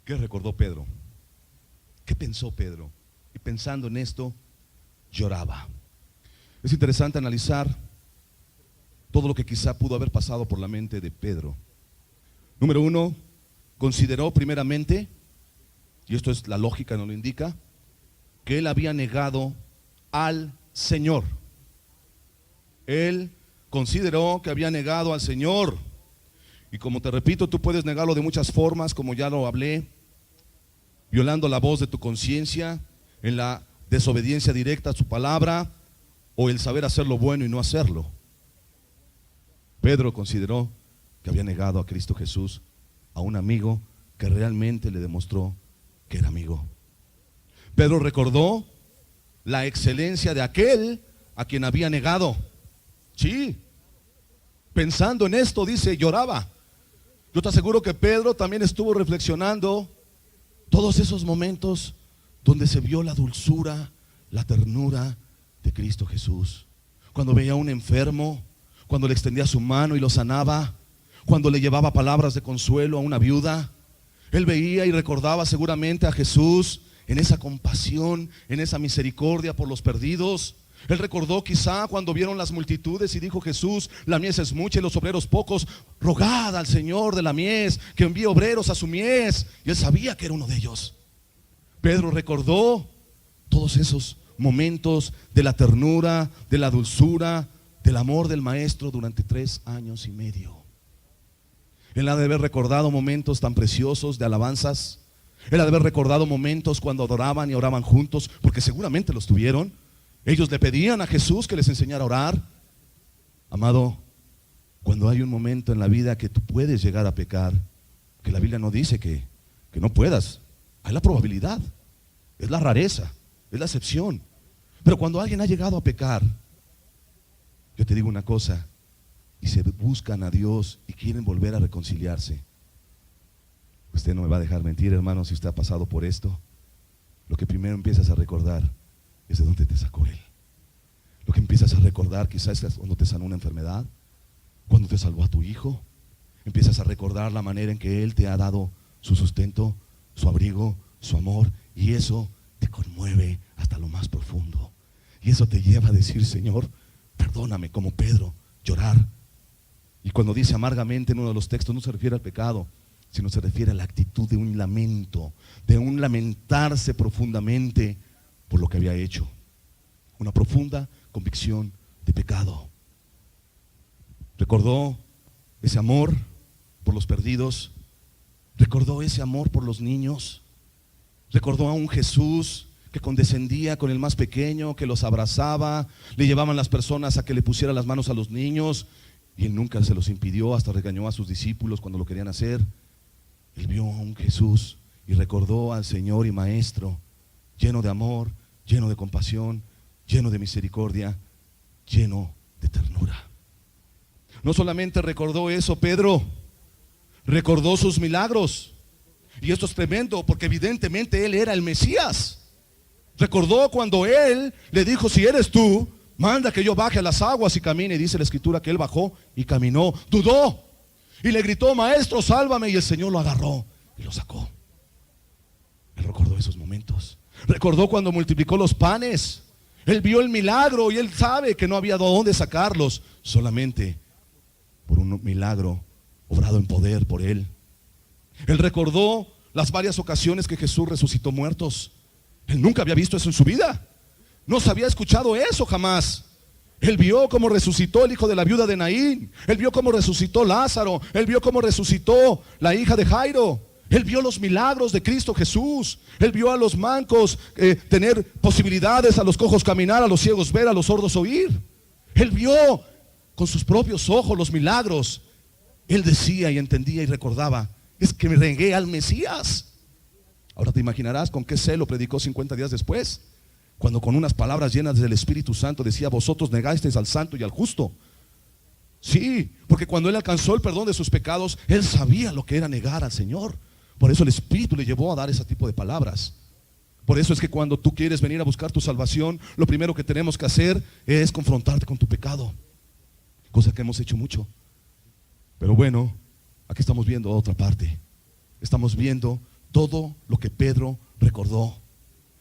¿Qué recordó Pedro? ¿Qué pensó Pedro? Y pensando en esto, lloraba. Es interesante analizar todo lo que quizá pudo haber pasado por la mente de Pedro. Número 1, consideró primeramente, y esto es la lógica, nos lo indica, que él había negado al Señor. Él consideró que había negado al Señor. Y como te repito, tú puedes negarlo de muchas formas, como ya lo hablé: violando la voz de tu conciencia, en la desobediencia directa a su palabra o el saber hacer lo bueno y no hacerlo. Pedro consideró que había negado a Cristo Jesús, a un amigo que realmente le demostró que era amigo. Pedro recordó la excelencia de aquel a quien había negado. Sí, pensando en esto, dice, lloraba. Yo te aseguro que Pedro también estuvo reflexionando todos esos momentos donde se vio la dulzura, la ternura de Cristo Jesús. Cuando veía a un enfermo, cuando le extendía su mano y lo sanaba, cuando le llevaba palabras de consuelo a una viuda. Él veía y recordaba seguramente a Jesús en esa compasión, en esa misericordia por los perdidos. Él recordó quizá cuando vieron las multitudes y dijo Jesús, la mies es mucha y los obreros pocos, rogad al Señor de la mies que envíe obreros a su mies. Y él sabía que era uno de ellos. Pedro recordó todos esos momentos de la ternura, de la dulzura, del amor del Maestro durante 3 años y medio. Él ha de haber recordado momentos tan preciosos de alabanzas. Él ha de haber recordado momentos cuando adoraban y oraban juntos, porque seguramente los tuvieron. Ellos le pedían a Jesús que les enseñara a orar. Amado, cuando hay un momento en la vida que tú puedes llegar a pecar, que la Biblia no dice que no puedas, hay la probabilidad, es la rareza, es la excepción. Pero cuando alguien ha llegado a pecar, yo te digo una cosa, y se buscan a Dios y quieren volver a reconciliarse, usted no me va a dejar mentir, hermano, si usted ha pasado por esto. Lo que primero empiezas a recordar es de dónde te sacó Él. Lo que empiezas a recordar quizás es cuando te sanó una enfermedad, cuando te salvó a tu hijo. Empiezas a recordar la manera en que Él te ha dado su sustento, su abrigo, su amor, y eso te conmueve hasta lo más profundo. Y eso te lleva a decir, Señor, perdóname, como Pedro, llorar. Y cuando dice amargamente en uno de los textos, no se refiere al pecado, sino se refiere a la actitud de un lamento, de un lamentarse profundamente por lo que había hecho. Una profunda convicción de pecado. Recordó ese amor por los perdidos, recordó ese amor por los niños, recordó a un Jesús que condescendía con el más pequeño, que los abrazaba, le llevaban las personas a que le pusiera las manos a los niños, y Él nunca se los impidió, hasta regañó a sus discípulos cuando lo querían hacer. Él vio a un Jesús y recordó al Señor y Maestro, lleno de amor, lleno de compasión, lleno de misericordia, lleno de ternura. No solamente recordó eso Pedro, recordó sus milagros. Y esto es tremendo porque evidentemente Él era el Mesías. Recordó cuando Él le dijo, si eres tú, manda que yo baje a las aguas y camine. Y dice la Escritura que Él bajó y caminó. Dudó y le gritó, Maestro, sálvame. Y el Señor lo agarró y lo sacó. Él recordó esos momentos. Recordó cuando multiplicó los panes. Él vio el milagro y Él sabe que no había de dónde sacarlos, solamente por un milagro obrado en poder por Él. Él recordó las varias ocasiones que Jesús resucitó muertos. Él nunca había visto eso en su vida. No se había escuchado eso jamás. Él vio cómo resucitó el hijo de la viuda de Naín. Él vio cómo resucitó Lázaro. Él vio cómo resucitó la hija de Jairo. Él vio los milagros de Cristo Jesús. Él vio a los mancos tener posibilidades, a los cojos caminar, a los ciegos ver, a los sordos oír. Él vio con sus propios ojos los milagros. Él decía y entendía y recordaba, es que me regué al Mesías. Ahora te imaginarás con qué celo predicó 50 días después, cuando con unas palabras llenas del Espíritu Santo decía, vosotros negasteis al santo y al justo. Sí, porque cuando Él alcanzó el perdón de sus pecados, Él sabía lo que era negar al Señor. Por eso el Espíritu le llevó a dar ese tipo de palabras. Por eso es que cuando tú quieres venir a buscar tu salvación, lo primero que tenemos que hacer es confrontarte con tu pecado, cosa que hemos hecho mucho. Pero bueno, aquí estamos viendo otra parte. Estamos viendo todo lo que Pedro recordó.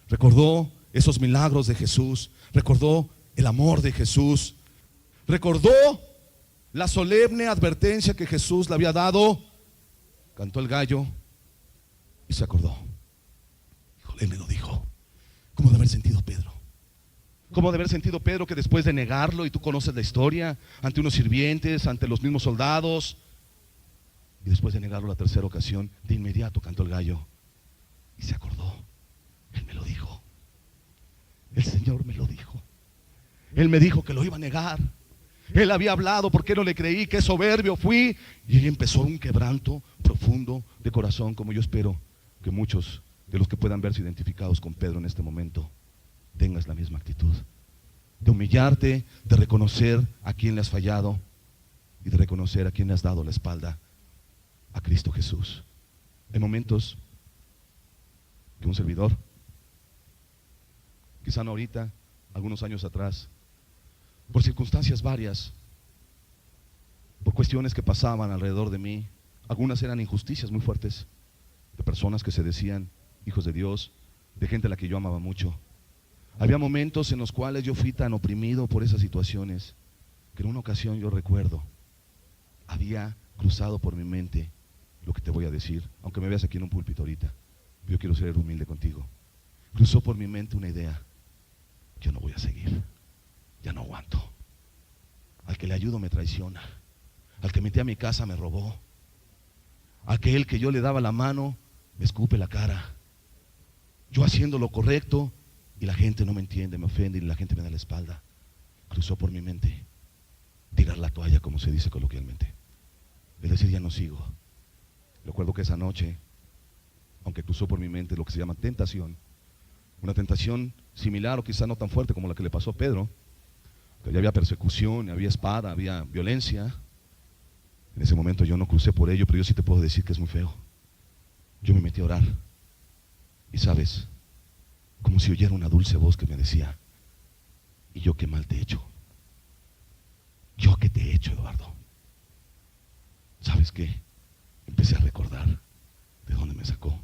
Recordó esos milagros de Jesús, recordó el amor de Jesús, recordó la solemne advertencia que Jesús le había dado. Cantó el gallo y se acordó. Él me lo dijo. ¿Cómo de haber sentido Pedro? ¿Cómo de haber sentido Pedro que después de negarlo, y tú conoces la historia, ante unos sirvientes, ante los mismos soldados, y después de negarlo la tercera ocasión, de inmediato cantó el gallo y se acordó? Él me lo dijo. El Señor me lo dijo. Él me dijo que lo iba a negar. Él había hablado, ¿por qué no le creí? Qué soberbio fui. Y ahí empezó un quebranto profundo de corazón, como yo espero que muchos de los que puedan verse identificados con Pedro en este momento tengas la misma actitud. De humillarte, de reconocer a quién le has fallado y de reconocer a quién le has dado la espalda, a Cristo Jesús. Hay momentos que un servidor, quizá no ahorita, algunos años atrás, por circunstancias varias, por cuestiones que pasaban alrededor de mí, algunas eran injusticias muy fuertes, de personas que se decían hijos de Dios, de gente a la que yo amaba mucho. Había momentos en los cuales yo fui tan oprimido por esas situaciones, que en una ocasión yo recuerdo, había cruzado por mi mente lo que te voy a decir, aunque me veas aquí en un púlpito ahorita, yo quiero ser humilde contigo. Cruzó por mi mente una idea: yo no voy a seguir, ya no aguanto. Al que le ayudo me traiciona, al que metí a mi casa me robó, aquel que yo le daba la mano me escupe la cara. Yo haciendo lo correcto y la gente no me entiende, me ofende y la gente me da la espalda. Cruzó por mi mente tirar la toalla, como se dice coloquialmente, es decir, ya no sigo. Recuerdo que esa noche, aunque cruzó por mi mente lo que se llama tentación, una tentación similar o quizá no tan fuerte como la que le pasó a Pedro, que ya había persecución, había espada, había violencia. En ese momento yo no crucé por ello, pero yo sí te puedo decir que es muy feo. Yo me metí a orar y sabes, como si oyera una dulce voz que me decía: ¿y yo qué mal te he hecho? ¿Yo qué te he hecho, Eduardo? ¿Sabes qué? Empecé a recordar de dónde me sacó.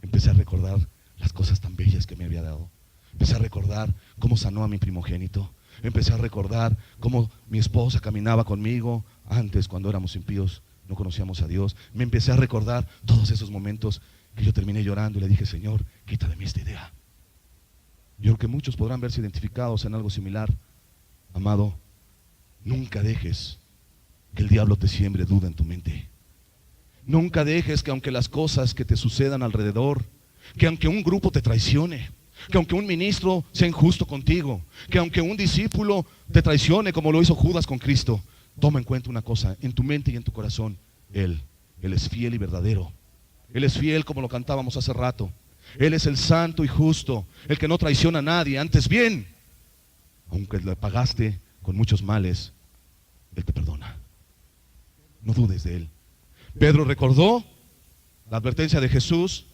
Empecé a recordar las cosas tan bellas que me había dado. Empecé a recordar cómo sanó a mi primogénito. Empecé a recordar cómo mi esposa caminaba conmigo antes, cuando éramos impíos, no conocíamos a Dios. Me empecé a recordar todos esos momentos que yo terminé llorando y le dije: Señor, quita de mí esta idea. Yo creo que muchos podrán verse identificados en algo similar. Amado, nunca dejes que el diablo te siembre duda en tu mente. Nunca dejes que aunque las cosas que te sucedan alrededor, que aunque un grupo te traicione, que aunque un ministro sea injusto contigo, que aunque un discípulo te traicione como lo hizo Judas con Cristo, toma en cuenta una cosa: en tu mente y en tu corazón, Él es fiel y verdadero. Él es fiel, como lo cantábamos hace rato. Él es el santo y justo, el que no traiciona a nadie. Antes bien, aunque le pagaste con muchos males, Él te perdona. No dudes de Él. Pedro recordó la advertencia de Jesús,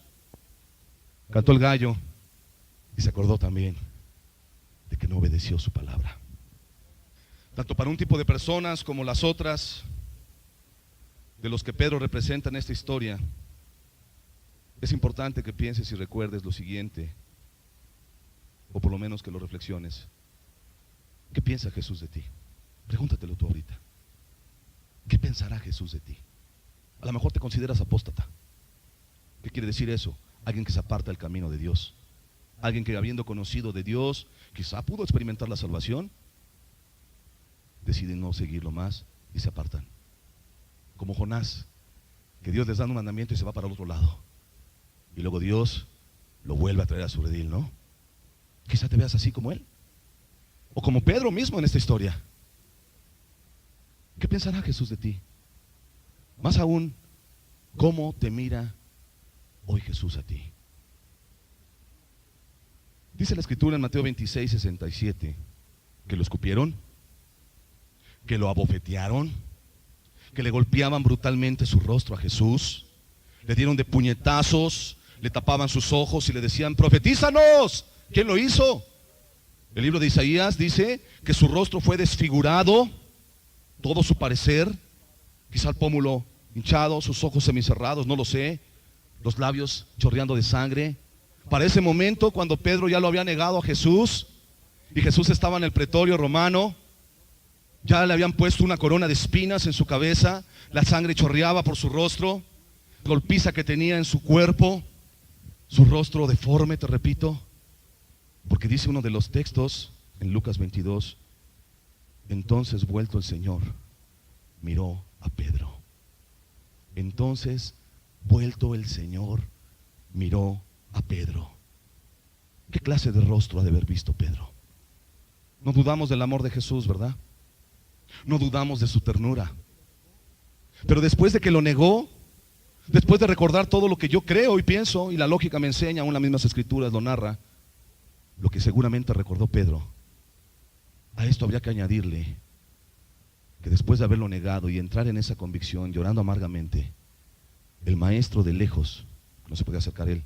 cantó el gallo y se acordó también de que no obedeció su palabra. Tanto para un tipo de personas como las otras de los que Pedro representa en esta historia, es importante que pienses y recuerdes lo siguiente, o por lo menos que lo reflexiones. ¿Qué piensa Jesús de ti? Pregúntatelo tú ahorita. ¿Qué pensará Jesús de ti? A lo mejor te consideras apóstata. ¿Qué quiere decir eso? Alguien que se aparta del camino de Dios. Alguien que, habiendo conocido de Dios, quizá pudo experimentar la salvación, deciden no seguirlo más y se apartan. Como Jonás, que Dios les da un mandamiento y se va para el otro lado. Y luego Dios lo vuelve a traer a su redil, ¿no? Quizá te veas así como él. O como Pedro mismo en esta historia. ¿Qué pensará Jesús de ti? Más aún, ¿cómo te mira hoy Jesús a ti? Dice la Escritura en Mateo 26, 67, que lo escupieron, que lo abofetearon, que le golpeaban brutalmente su rostro a Jesús, le dieron de puñetazos, le tapaban sus ojos y le decían: profetízanos. ¿Quién lo hizo? El libro de Isaías dice que su rostro fue desfigurado, todo su parecer, quizá el pómulo hinchado, sus ojos semicerrados, no lo sé, los labios chorreando de sangre. Para ese momento, cuando Pedro ya lo había negado a Jesús y Jesús estaba en el pretorio romano, ya le habían puesto una corona de espinas en su cabeza, la sangre chorreaba por su rostro, golpiza que tenía en su cuerpo, su rostro deforme, te repito, porque dice uno de los textos en Lucas 22, entonces vuelto el Señor, miró a Pedro. Entonces vuelto el Señor, miró a Pedro. ¿Qué clase de rostro ha de haber visto Pedro? No dudamos del amor de Jesús, ¿verdad? No dudamos de su ternura. Pero después de que lo negó, después de recordar todo lo que yo creo y pienso, y la lógica me enseña, aún las mismas escrituras lo narra, lo que seguramente recordó Pedro, a esto habría que añadirle que después de haberlo negado y entrar en esa convicción, llorando amargamente, el maestro de lejos, no se podía acercar a él,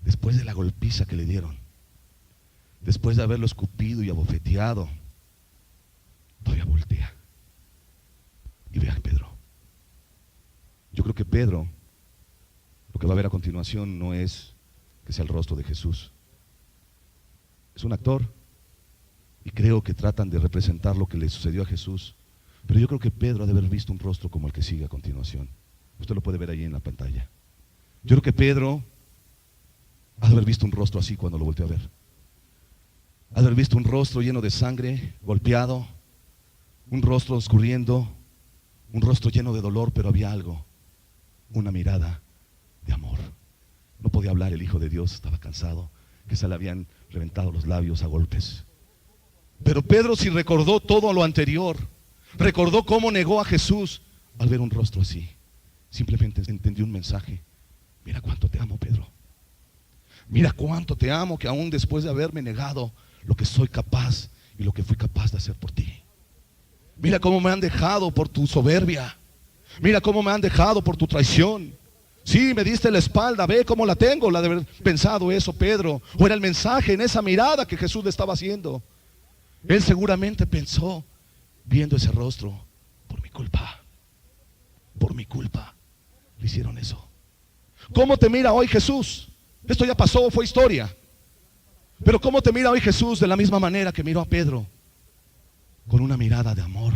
después de la golpiza que le dieron, después de haberlo escupido y abofeteado, todavía voltea y ve a Pedro. Yo creo que Pedro, lo que va a ver a continuación no es que sea el rostro de Jesús. Es un actor y creo que tratan de representar lo que le sucedió a Jesús, pero yo creo que Pedro ha de haber visto un rostro como el que sigue a continuación. Usted lo puede ver ahí en la pantalla. Yo creo que Pedro ha de haber visto un rostro así cuando lo volteó a ver. Ha de haber visto un rostro lleno de sangre, golpeado, un rostro escurriendo, un rostro lleno de dolor, pero había algo, una mirada de amor. No podía hablar el Hijo de Dios, estaba cansado, que se le habían reventado los labios a golpes. Pero Pedro sí recordó todo lo anterior, recordó cómo negó a Jesús. Al ver un rostro así, simplemente entendió un mensaje: mira cuánto te amo, Pedro. Mira cuánto te amo, que aún después de haberme negado lo que soy capaz y lo que fui capaz de hacer por ti. Mira cómo me han dejado por tu soberbia. Mira cómo me han dejado por tu traición. Sí, me diste la espalda, ve cómo la tengo. La de haber pensado eso Pedro, o era el mensaje en esa mirada que Jesús le estaba haciendo. Él seguramente pensó, viendo ese rostro: por mi culpa le hicieron eso. ¿Cómo te mira hoy Jesús? Esto ya pasó, fue historia. Pero ¿cómo te mira hoy Jesús? De la misma manera que miró a Pedro, con una mirada de amor,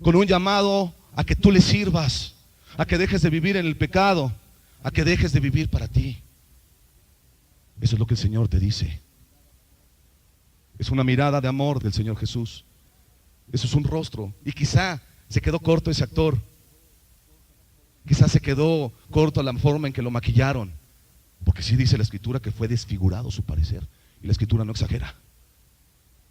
con un llamado a que tú le sirvas, a que dejes de vivir en el pecado, a que dejes de vivir para ti. Eso es lo que el Señor te dice. Es una mirada de amor del Señor Jesús. Eso es un rostro. Y quizá se quedó corto ese actor. Quizá se quedó corto la forma en que lo maquillaron, porque sí dice la Escritura que fue desfigurado su parecer. Y la Escritura no exagera.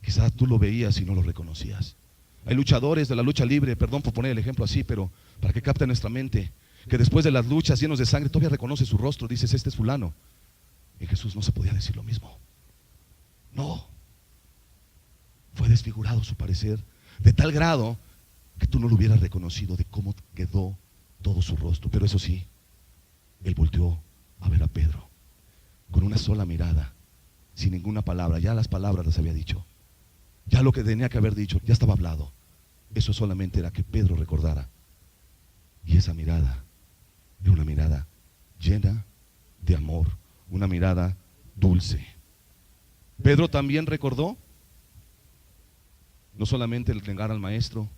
Quizás tú lo veías y no lo reconocías. Hay luchadores de la lucha libre, perdón por poner el ejemplo así, pero para que capte nuestra mente, que después de las luchas llenos de sangre todavía reconoce su rostro. Dices: este es fulano. En Jesús no se podía decir lo mismo. No. Fue desfigurado su parecer de tal grado que tú no lo hubieras reconocido de cómo quedó todo su rostro. Pero eso sí, él volteó a ver a Pedro con una sola mirada, sin ninguna palabra. Ya las palabras las había dicho. Ya lo que tenía que haber dicho, ya estaba hablado. Eso solamente era que Pedro recordara. Y esa mirada era una mirada llena de amor, una mirada dulce. Pedro también recordó no solamente el negar al maestro,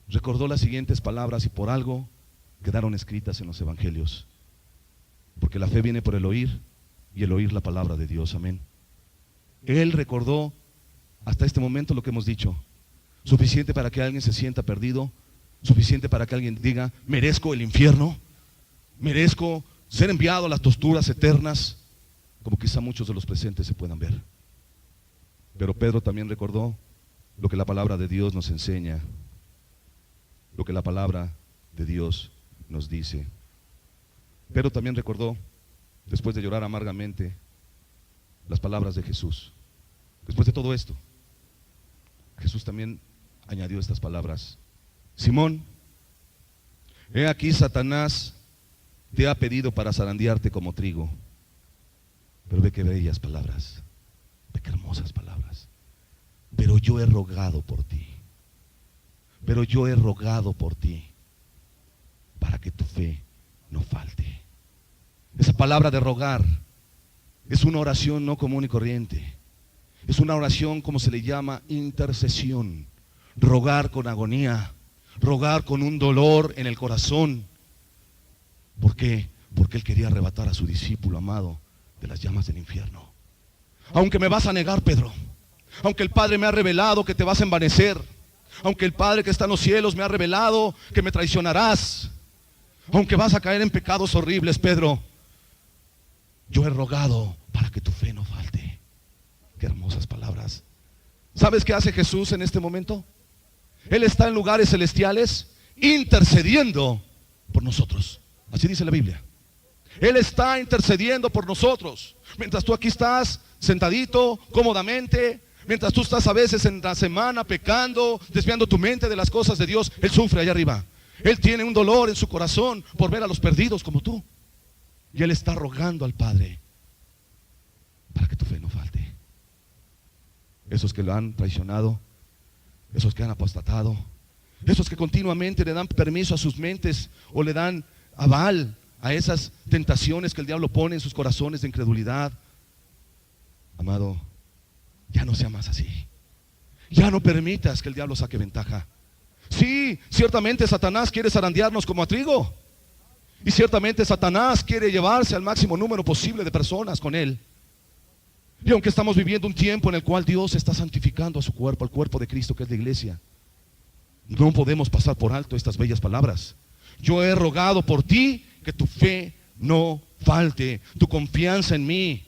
recordó las siguientes palabras, y por algo quedaron escritas en los evangelios. Porque la fe viene por el oír, y el oír la palabra de Dios. Amén. Él recordó hasta este momento lo que hemos dicho. Suficiente para que alguien se sienta perdido, suficiente para que alguien diga: merezco el infierno, merezco ser enviado a las torturas eternas, como quizá muchos de los presentes se puedan ver. Pero Pedro también recordó lo que la palabra de Dios nos enseña, lo que la palabra de Dios nos dice. Pedro también recordó, después de llorar amargamente, las palabras de Jesús. Después de todo esto, Jesús también añadió estas palabras: Simón, he aquí Satanás te ha pedido para zarandearte como trigo. Pero ve qué bellas palabras, ve qué hermosas palabras. Pero yo he rogado por ti, pero yo he rogado por ti, para que tu fe no falte. Esa palabra de rogar es una oración no común y corriente. Es una oración, como se le llama, intercesión. Rogar con agonía, rogar con un dolor en el corazón. ¿Por qué? Porque él quería arrebatar a su discípulo amado de las llamas del infierno. Aunque me vas a negar, Pedro, aunque el Padre me ha revelado que te vas a envanecer, aunque el Padre que está en los cielos me ha revelado que me traicionarás, aunque vas a caer en pecados horribles, Pedro, yo he rogado para que tu fe no falte. Qué hermosas palabras. ¿Sabes qué hace Jesús en este momento? Él está en lugares celestiales intercediendo por nosotros. Así dice la Biblia. Él está intercediendo por nosotros. Mientras tú aquí estás sentadito, cómodamente, mientras tú estás a veces en la semana pecando, desviando tu mente de las cosas de Dios, Él sufre allá arriba. Él tiene un dolor en su corazón por ver a los perdidos como tú. Y Él está rogando al Padre para que tu fe no falte. Esos que lo han traicionado, esos que han apostatado, esos que continuamente le dan permiso a sus mentes o le dan aval a esas tentaciones que el diablo pone en sus corazones de incredulidad. Amado, ya no sea más así. Ya no permitas que el diablo saque ventaja. Sí, ciertamente Satanás quiere zarandearnos como a trigo. Y ciertamente Satanás quiere llevarse al máximo número posible de personas con él. Y aunque estamos viviendo un tiempo en el cual Dios está santificando a su cuerpo, al cuerpo de Cristo que es la iglesia, no podemos pasar por alto estas bellas palabras. Yo he rogado por ti que tu fe no falte, tu confianza en mí.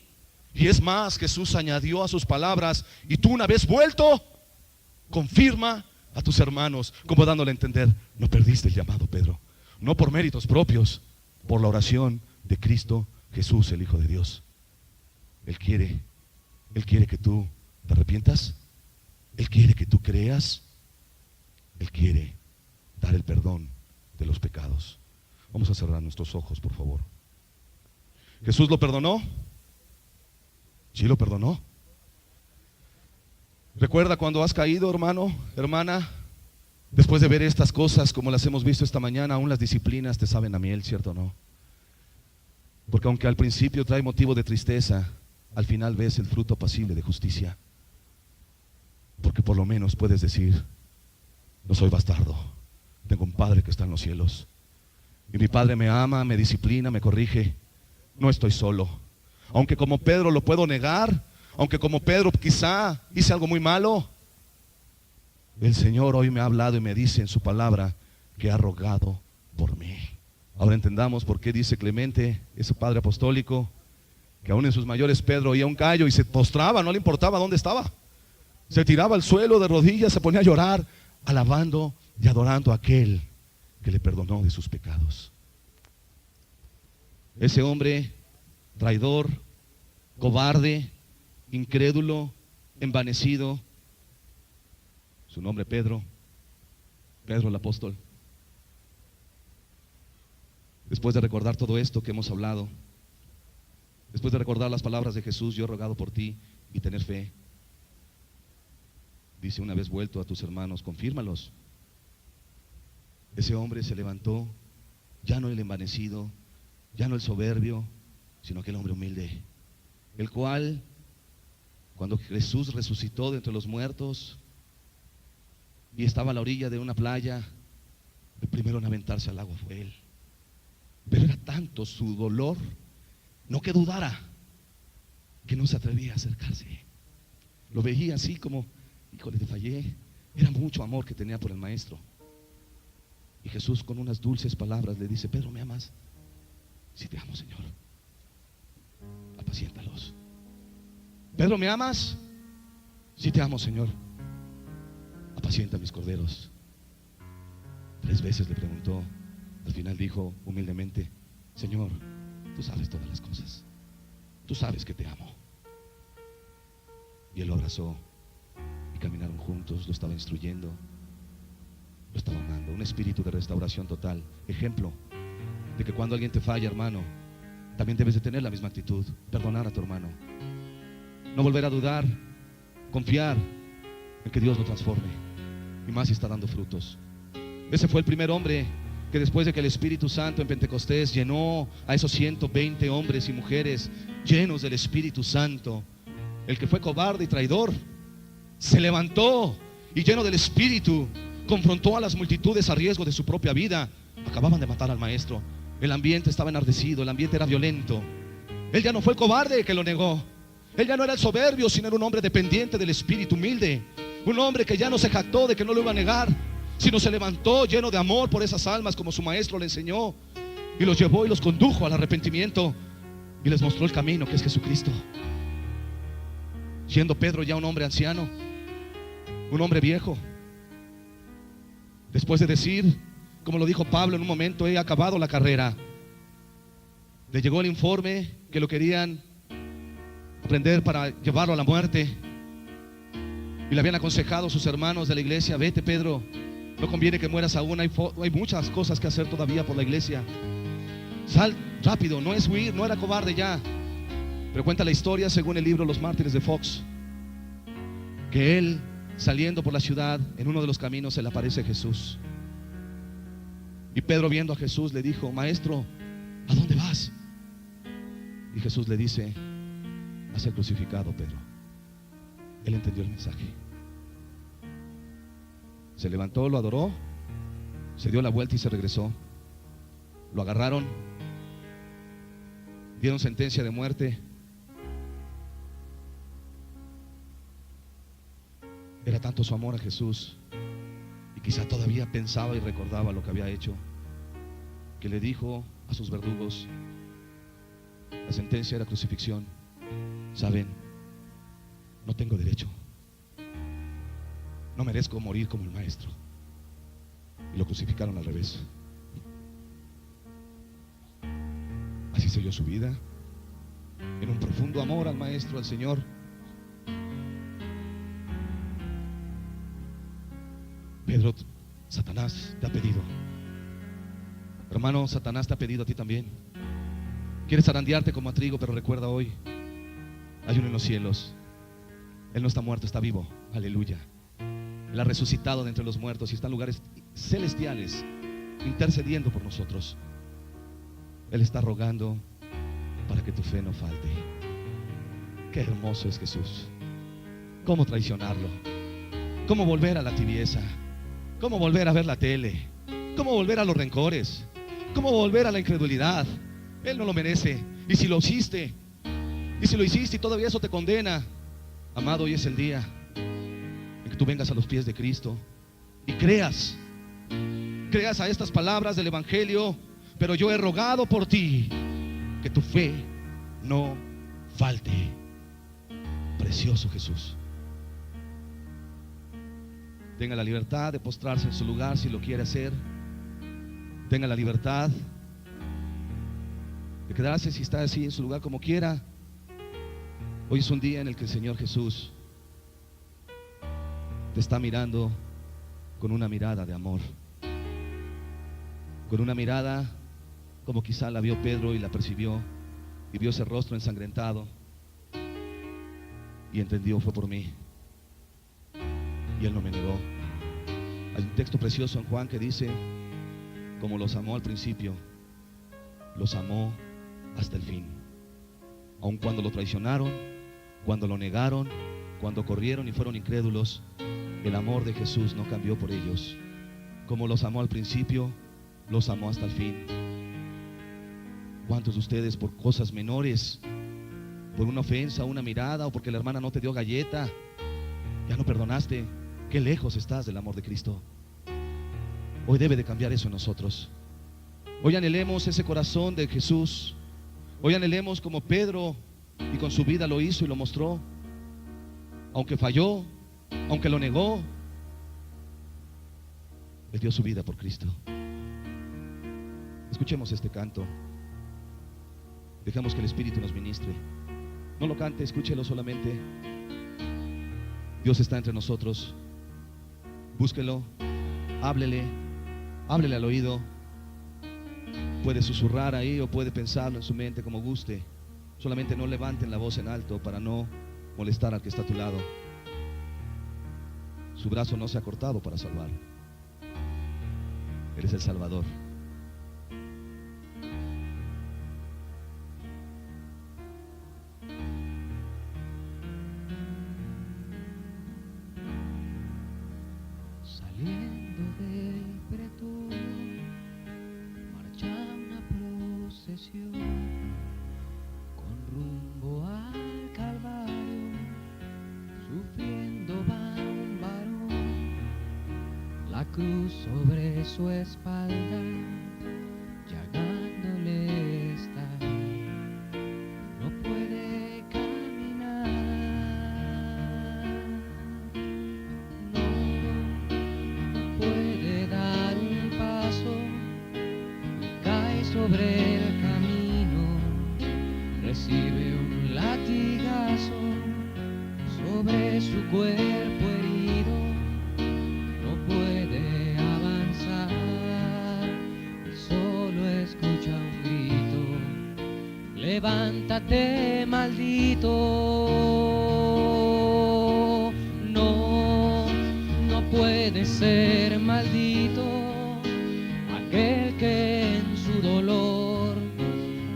Y es más, Jesús añadió a sus palabras: y tú, una vez vuelto, confirma a tus hermanos, como dándole a entender, no perdiste el llamado, Pedro. No por méritos propios, por la oración de Cristo Jesús, el Hijo de Dios. Él quiere que tú te arrepientas. Él quiere que tú creas. Él quiere dar el perdón de los pecados. Vamos a cerrar nuestros ojos, por favor. ¿Jesús lo perdonó? Sí, lo perdonó. Recuerda cuando has caído, hermano, hermana, después de ver estas cosas como las hemos visto esta mañana, aún las disciplinas te saben a miel, ¿cierto o no? Porque aunque al principio trae motivo de tristeza, al final ves el fruto apacible de justicia. Porque por lo menos puedes decir: no soy bastardo, tengo un Padre que está en los cielos. Y mi Padre me ama, me disciplina, me corrige. No estoy solo. Aunque como Pedro lo puedo negar, aunque como Pedro quizá hice algo muy malo, el Señor hoy me ha hablado y me dice en su palabra que ha rogado por mí. Ahora entendamos por qué dice Clemente, ese padre apostólico, que aún en sus mayores Pedro oía un gallo y se postraba, no le importaba dónde estaba. Se tiraba al suelo de rodillas, se ponía a llorar, alabando y adorando a aquel que le perdonó de sus pecados. Ese hombre traidor, cobarde, incrédulo, envanecido, su nombre Pedro el apóstol. Después de recordar todo esto que hemos hablado, después de recordar las palabras de Jesús: yo he rogado por ti, y tener fe, dice: una vez vuelto a tus hermanos, confírmalos. Ese hombre se levantó, ya no el envanecido, ya no el soberbio, sino aquel hombre humilde, el cual, cuando Jesús resucitó de entre los muertos y estaba a la orilla de una playa, el primero en aventarse al agua fue él. Pero era tanto su dolor, no que dudara, que no se atrevía a acercarse. Lo veía así como: híjole, te fallé. Era mucho amor que tenía por el maestro. Y Jesús, con unas dulces palabras, le dice: Pedro, ¿me amas? Sí, te amo, Señor. Apaciéntalos. Pedro, ¿me amas? Sí, te amo, Señor. Apacienta mis corderos. 3 veces le preguntó. Al final dijo humildemente: Señor, tú sabes todas las cosas. Tú sabes que te amo. Y él lo abrazó y caminaron juntos. Lo estaba instruyendo, lo estaba amando. Un espíritu de restauración total. Ejemplo de que cuando alguien te falla, hermano, también debes de tener la misma actitud. Perdonar a tu hermano, no volver a dudar, confiar en que Dios lo transforme, y más si está dando frutos. Ese fue el primer hombre que, después de que el Espíritu Santo en Pentecostés llenó a esos 120 hombres y mujeres llenos del Espíritu Santo, el que fue cobarde y traidor, se levantó y, lleno del Espíritu, confrontó a las multitudes a riesgo de su propia vida. Acababan de matar al maestro. El ambiente estaba enardecido, el ambiente era violento. Él ya no fue el cobarde que lo negó. Él ya no era el soberbio, sino era un hombre dependiente del Espíritu, humilde. Un hombre que ya no se jactó de que no lo iba a negar, sino se levantó lleno de amor por esas almas, como su maestro le enseñó, y los llevó y los condujo al arrepentimiento. y les mostró el camino, que es Jesucristo. Siendo Pedro ya un hombre anciano, un hombre viejo, después de decir, como lo dijo Pablo en un momento, he acabado la carrera, le llegó el informe que lo querían prender para llevarlo a la muerte, y le habían aconsejado sus hermanos de la iglesia: vete, Pedro, no conviene que mueras aún, hay muchas cosas que hacer todavía por la iglesia, sal rápido. No es huir, no era cobarde ya. Pero cuenta la historia, según el libro Los Mártires de Fox, que él, saliendo por la ciudad, en uno de los caminos se le aparece Jesús, y Pedro, viendo a Jesús, le dijo: maestro, ¿a dónde vas? Y Jesús le dice: a ser crucificado, Pedro. Él entendió el mensaje, se levantó, lo adoró, se dio la vuelta y se regresó. Lo agarraron, dieron sentencia de muerte. Era tanto su amor a Jesús, y quizá todavía pensaba y recordaba lo que había hecho, que le dijo a sus verdugos: la sentencia era crucifixión. Saben, no tengo derecho, no merezco morir como el maestro. Y lo crucificaron al revés. Así selló su vida, en un profundo amor al maestro, al Señor. Pedro, Satanás te ha pedido, hermano, Satanás te ha pedido a ti también. Quieres zarandearte como a trigo, pero recuerda hoy, hay uno en los cielos. Él no está muerto, está vivo, aleluya. Él ha resucitado de entre los muertos y está en lugares celestiales, intercediendo por nosotros. Él está rogando para que tu fe no falte. Qué hermoso es Jesús. ¿Cómo traicionarlo? ¿Cómo volver a la tibieza? ¿Cómo volver a ver la tele? ¿Cómo volver a los rencores? ¿Cómo volver a la incredulidad? Él no lo merece. Y si lo hiciste, y todavía eso te condena, amado, hoy es el día en que tú vengas a los pies de Cristo y creas a estas palabras del Evangelio: pero yo he rogado por ti, que tu fe no falte. Precioso Jesús. Tenga la libertad de postrarse en su lugar si lo quiere hacer. Tenga la libertad de quedarse si está así en su lugar, como quiera. Hoy es un día en el que el Señor Jesús te está mirando con una mirada de amor, con una mirada como quizá la vio Pedro y la percibió, y vio ese rostro ensangrentado y entendió: fue por mí, y Él no me negó. Hay un texto precioso en Juan que dice: como los amó al principio, los amó hasta el fin. Aun cuando lo traicionaron, cuando lo negaron, cuando corrieron y fueron incrédulos, el amor de Jesús no cambió por ellos. Como los amó al principio, los amó hasta el fin. ¿Cuántos de ustedes, por cosas menores, por una ofensa, una mirada, o porque la hermana no te dio galleta, ya no perdonaste? Qué lejos estás del amor de Cristo. Hoy debe de cambiar eso en nosotros. Hoy anhelemos ese corazón de Jesús. Hoy anhelemos como Pedro, y con su vida lo hizo y lo mostró. Aunque falló, aunque lo negó, Él dio su vida por Cristo. Escuchemos este canto. Dejamos que el Espíritu nos ministre. No lo cante, escúchelo solamente. Dios está entre nosotros. Búsquelo, háblele al oído. Puede susurrar ahí o puede pensarlo en su mente como guste. Solamente no levanten la voz en alto para no molestar al que está a tu lado. Su brazo no se ha cortado para salvar. Él es el Salvador. Saliendo del pretorio, marcha una procesión con rumbo al Calvario. Sufriendo va un varón, la cruz sobre su espalda, llagándole está. sobre el camino, recibe un latigazo sobre su cuerpo herido, no puede avanzar y solo escucha un grito: levántate, maldito. No, no puede ser maldito aquel que en su dolor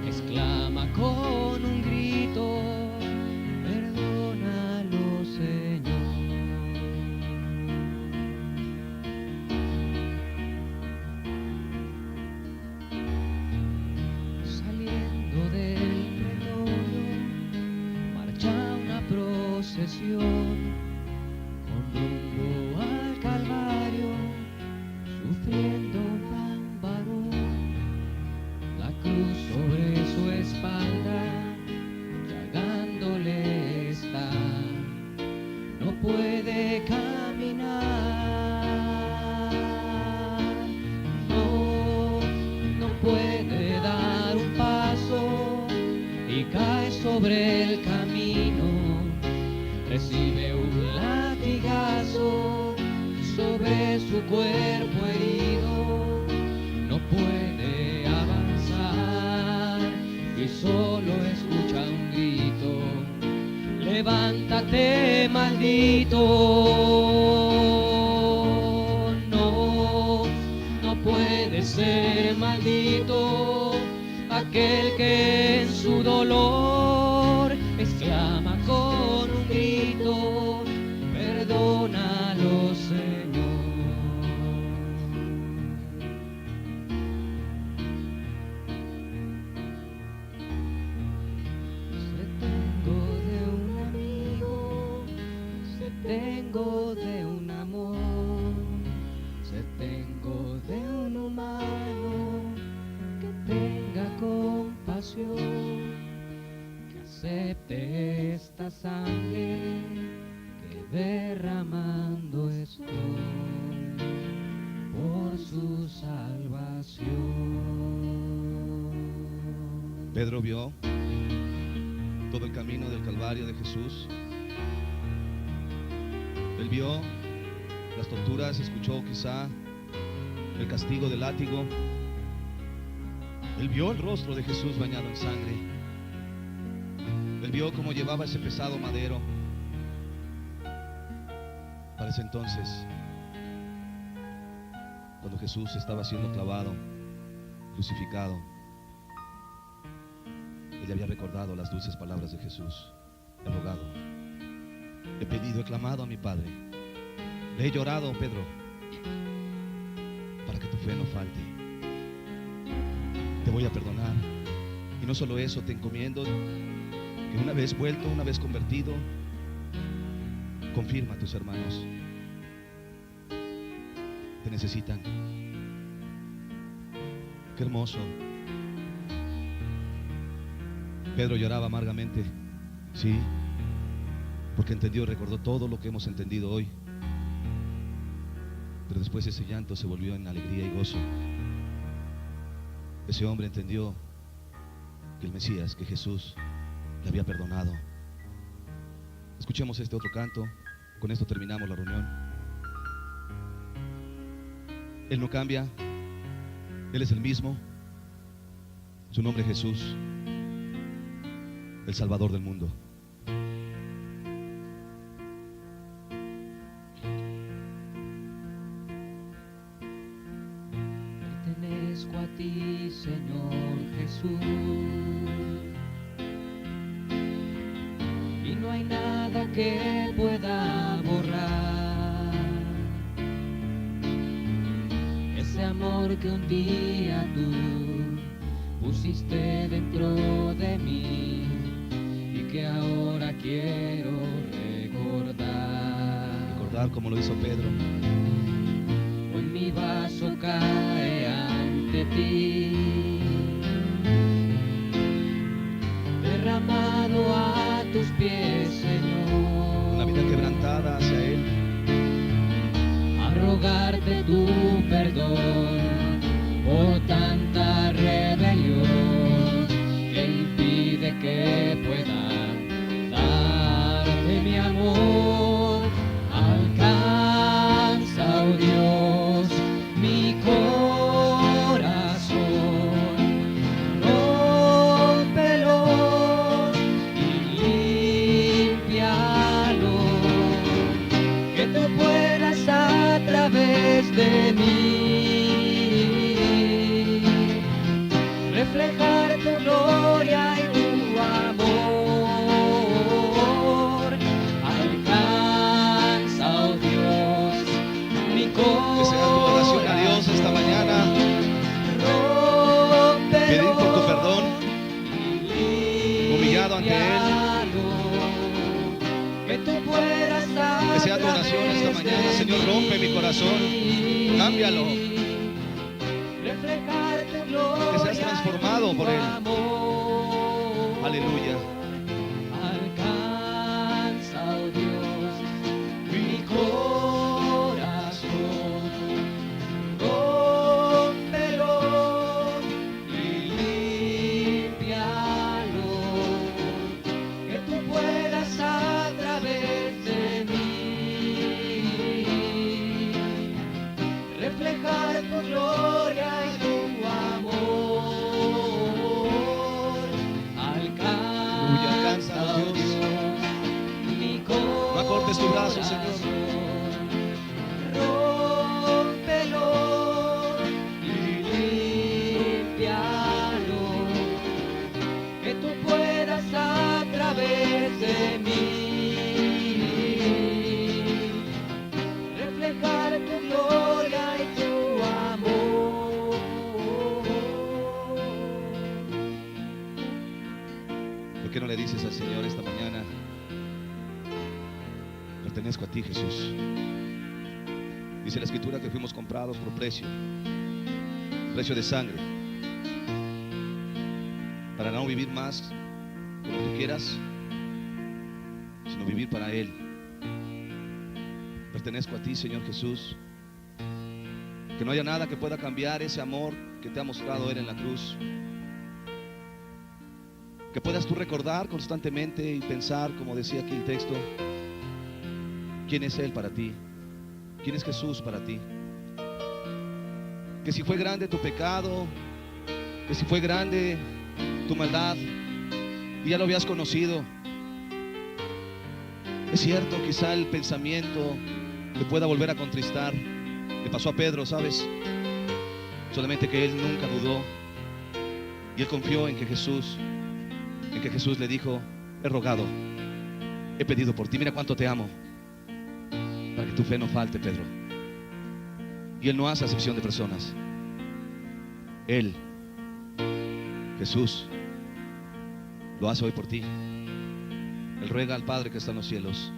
exclama con un grito: perdónalo, Señor. Saliendo del pretorio marcha una procesión con rumbo al Calvario, sufriendo un gran varón, la cruz sobre su espalda, llagándole está, no puede caminar, no, no puede dar un paso y cae sobre el camino, recibe un latigazo sobre su cuerpo herido, no puede avanzar y solo escucha un grito: levántate, maldito. No, no puede ser maldito aquel que en su dolor exclama con un grito: perdónalo, Señor. Se tengo de un amigo, se tengo de un amor, se tengo de un humano que tenga compasión, que acepte esta sangre que derramando estoy por su salvación. Pedro vio todo el camino del Calvario de Jesús. Él vio las torturas, escuchó quizá el castigo del látigo. Él vio el rostro de Jesús bañado en sangre. Él vio cómo llevaba ese pesado madero. Para ese entonces, cuando Jesús estaba siendo clavado, crucificado, él había recordado las dulces palabras de Jesús. He rogado, he pedido, he clamado a mi Padre, le he llorado, Pedro, para que tu fe no falte. Te voy a perdonar. Y no solo eso, te encomiendo que una vez vuelto, una vez convertido, confirma a tus hermanos. Te necesitan. Qué hermoso. Pedro lloraba amargamente, sí, porque entendió, recordó todo lo que hemos entendido hoy. Pero después ese llanto se volvió en alegría y gozo. Ese hombre entendió que el Mesías, que Jesús, le había perdonado. Escuchemos este otro canto. Con esto terminamos la reunión. Él no cambia. Él es el mismo. Su nombre es Jesús, el Salvador del mundo. Pertenezco a ti, Señor Jesús, y no hay nada que pueda borrar ese amor que un día tú pusiste dentro de mí y que ahora quiero recordar. Recordar como lo hizo Pedro. Hoy mi vaso cae ante ti, derramado a tus pies, Señor. Una vida quebrantada hacia Él. A rogarte tu perdón por tanta rebelión. Señor, rompe mi corazón, cámbialo, reflejar tu gloria, que seas transformado por Él. amor. Aleluya. Alcanza, oh Dios, mi corazón, rómpelo y límpialo, que tú puedas a través de mí reflejar tu gloria y tu amor. Alcanza, oh Dios, mi corazón. No acortes tu brazo, Señor. Rómpelo y límpialo, que tú puedas a través de mí reflejar tu gloria y tu amor. ¿Por qué no le dices al Señor esta mañana: pertenezco a ti, Jesús? Dice la Escritura que fuimos comprados por precio de sangre, para no vivir más como tú quieras, sino vivir para Él. Pertenezco a ti, Señor Jesús. Que no haya nada que pueda cambiar ese amor que te ha mostrado Él en la cruz. Que puedas tú recordar constantemente y pensar, como decía aquí el texto, quién es Él para ti, quién es Jesús para ti. Que si fue grande tu pecado, que si fue grande tu maldad y ya lo habías conocido, es cierto, quizá el pensamiento te pueda volver a contristar. Le pasó a Pedro, ¿sabes? Solamente que él nunca dudó y él confió en que Jesús le dijo: he rogado, he pedido por ti, mira cuánto te amo, para que tu fe no falte, Pedro. Y Él no hace acepción de personas. Él, Jesús, lo hace hoy por ti. Él ruega al Padre que está en los cielos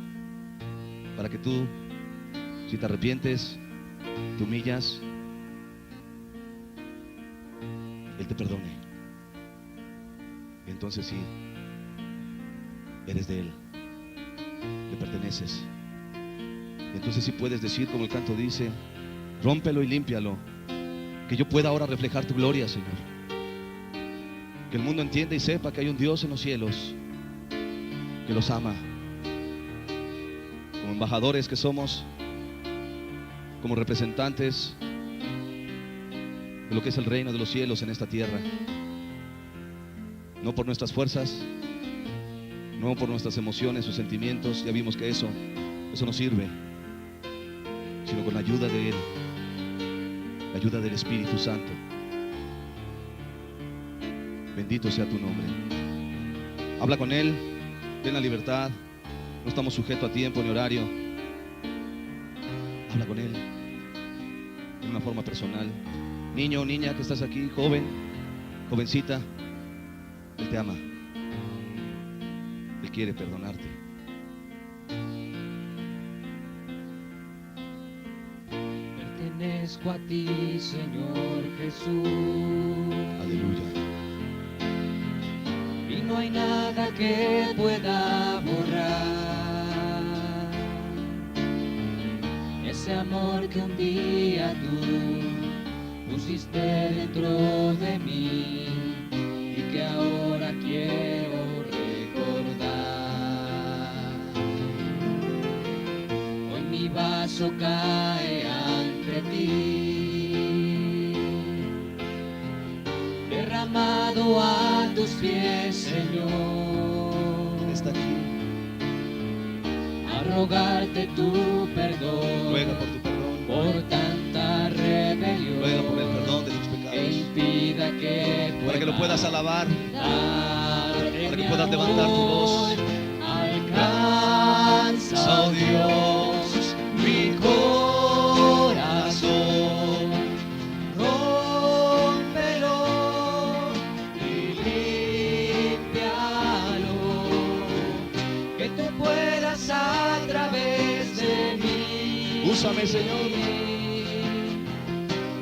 para que tú, si te arrepientes, te humillas, Él te perdone. Y entonces sí, eres de Él, le perteneces. Y entonces sí puedes decir, como el canto dice: rómpelo y límpialo, que yo pueda ahora reflejar tu gloria, Señor. Que el mundo entienda y sepa que hay un Dios en los cielos que los ama. Como embajadores que somos, como representantes de lo que es el reino de los cielos en esta tierra. No por nuestras fuerzas, no por nuestras emociones o sentimientos, ya vimos que eso no sirve, sino con la ayuda de Él, la ayuda del Espíritu Santo. Bendito sea tu nombre. Habla con Él, ten la libertad, no estamos sujetos a tiempo ni horario. Habla con Él de una forma personal. Niño o niña que estás aquí, joven, jovencita, Él te ama, Él quiere perdonarte. Pertenezco a ti, Señor Jesús. Aleluya. Y no hay nada que pueda borrar ese amor que un día tú pusiste dentro de mí y que ahora quiero recordar. Hoy mi vaso cae ante ti, derramado a tus pies, Señor. Está aquí. A rogarte tu perdón. Ruega por tu perdón. Por tanta rebelión. Ruega por el perdón de tus Que pecados. impida que Para que lo puedas alabar. darte Para que mi puedas levantar tu voz. Alcanza, oh Dios, mi corazón. Rómpelo y límpialo, que tú puedas a través de mí Úsame, Señor.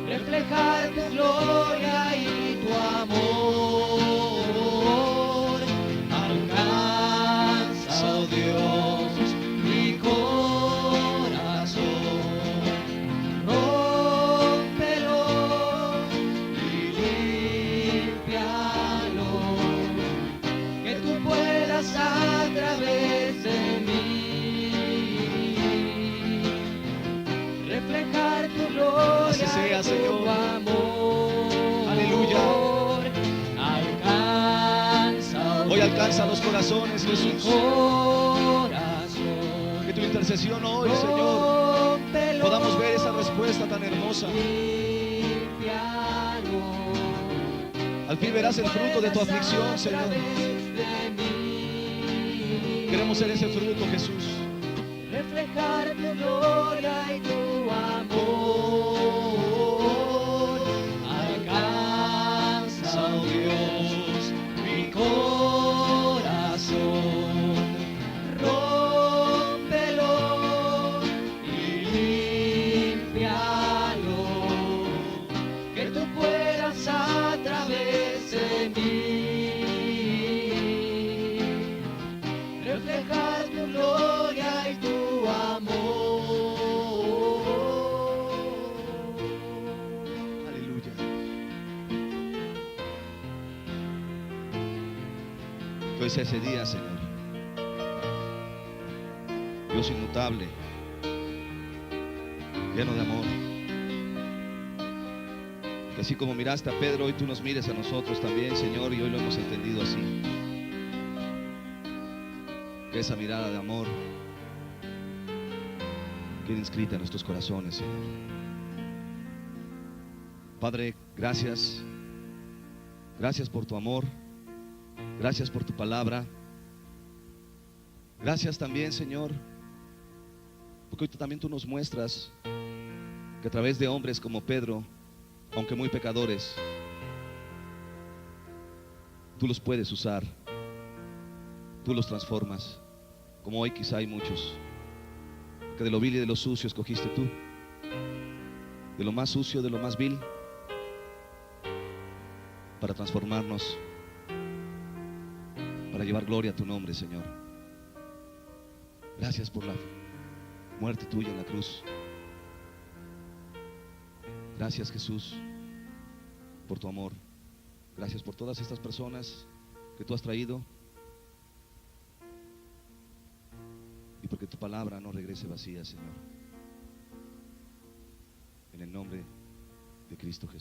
Reflejar tu gloria y tu amor. Alcanza, oh Dios, mi corazón. Rómpelo y límpialo. Que tú puedas a través de mí reflejar tu gloria. Así sea, y tu Señor. amor. Aleluya. Alcanza, oh Hoy alcanza Dios, los corazones, mi Jesús. corazón. Que tu intercesión hoy, Señor, Rómpelo, podamos ver esa respuesta tan hermosa. límpialo. Al fin verás el fruto de tu aflicción, Señor. Queremos ser ese fruto, Jesús. Reflejar tu gloria y tu amor. Alcanza, oh Dios, mi corazón. Rómpelo y límpialo. Que tú puedas a través de mí reflejar tu gloria y tu amor. Aleluya. Que hoy sea ese día, Señor. Dios inmutable, lleno de amor. Que así como miraste a Pedro, hoy tú nos mires a nosotros también, Señor, y hoy lo hemos entendido así. Que esa mirada de amor quede inscrita en nuestros corazones, Señor. Padre, gracias. Gracias por tu amor. Gracias por tu palabra. Gracias también, Señor, porque hoy también tú nos muestras que a través de hombres como Pedro, aunque muy pecadores, tú los puedes usar. Tú los transformas, como hoy quizá hay muchos, que de lo vil y de lo sucio escogiste tú, de lo más sucio, de lo más vil, para transformarnos, para llevar gloria a tu nombre, Señor. Gracias por la muerte tuya en la cruz. Gracias, Jesús, por tu amor. Gracias por todas estas personas que tú has traído, y porque tu palabra no regrese vacía, Señor. En el nombre de Cristo Jesús.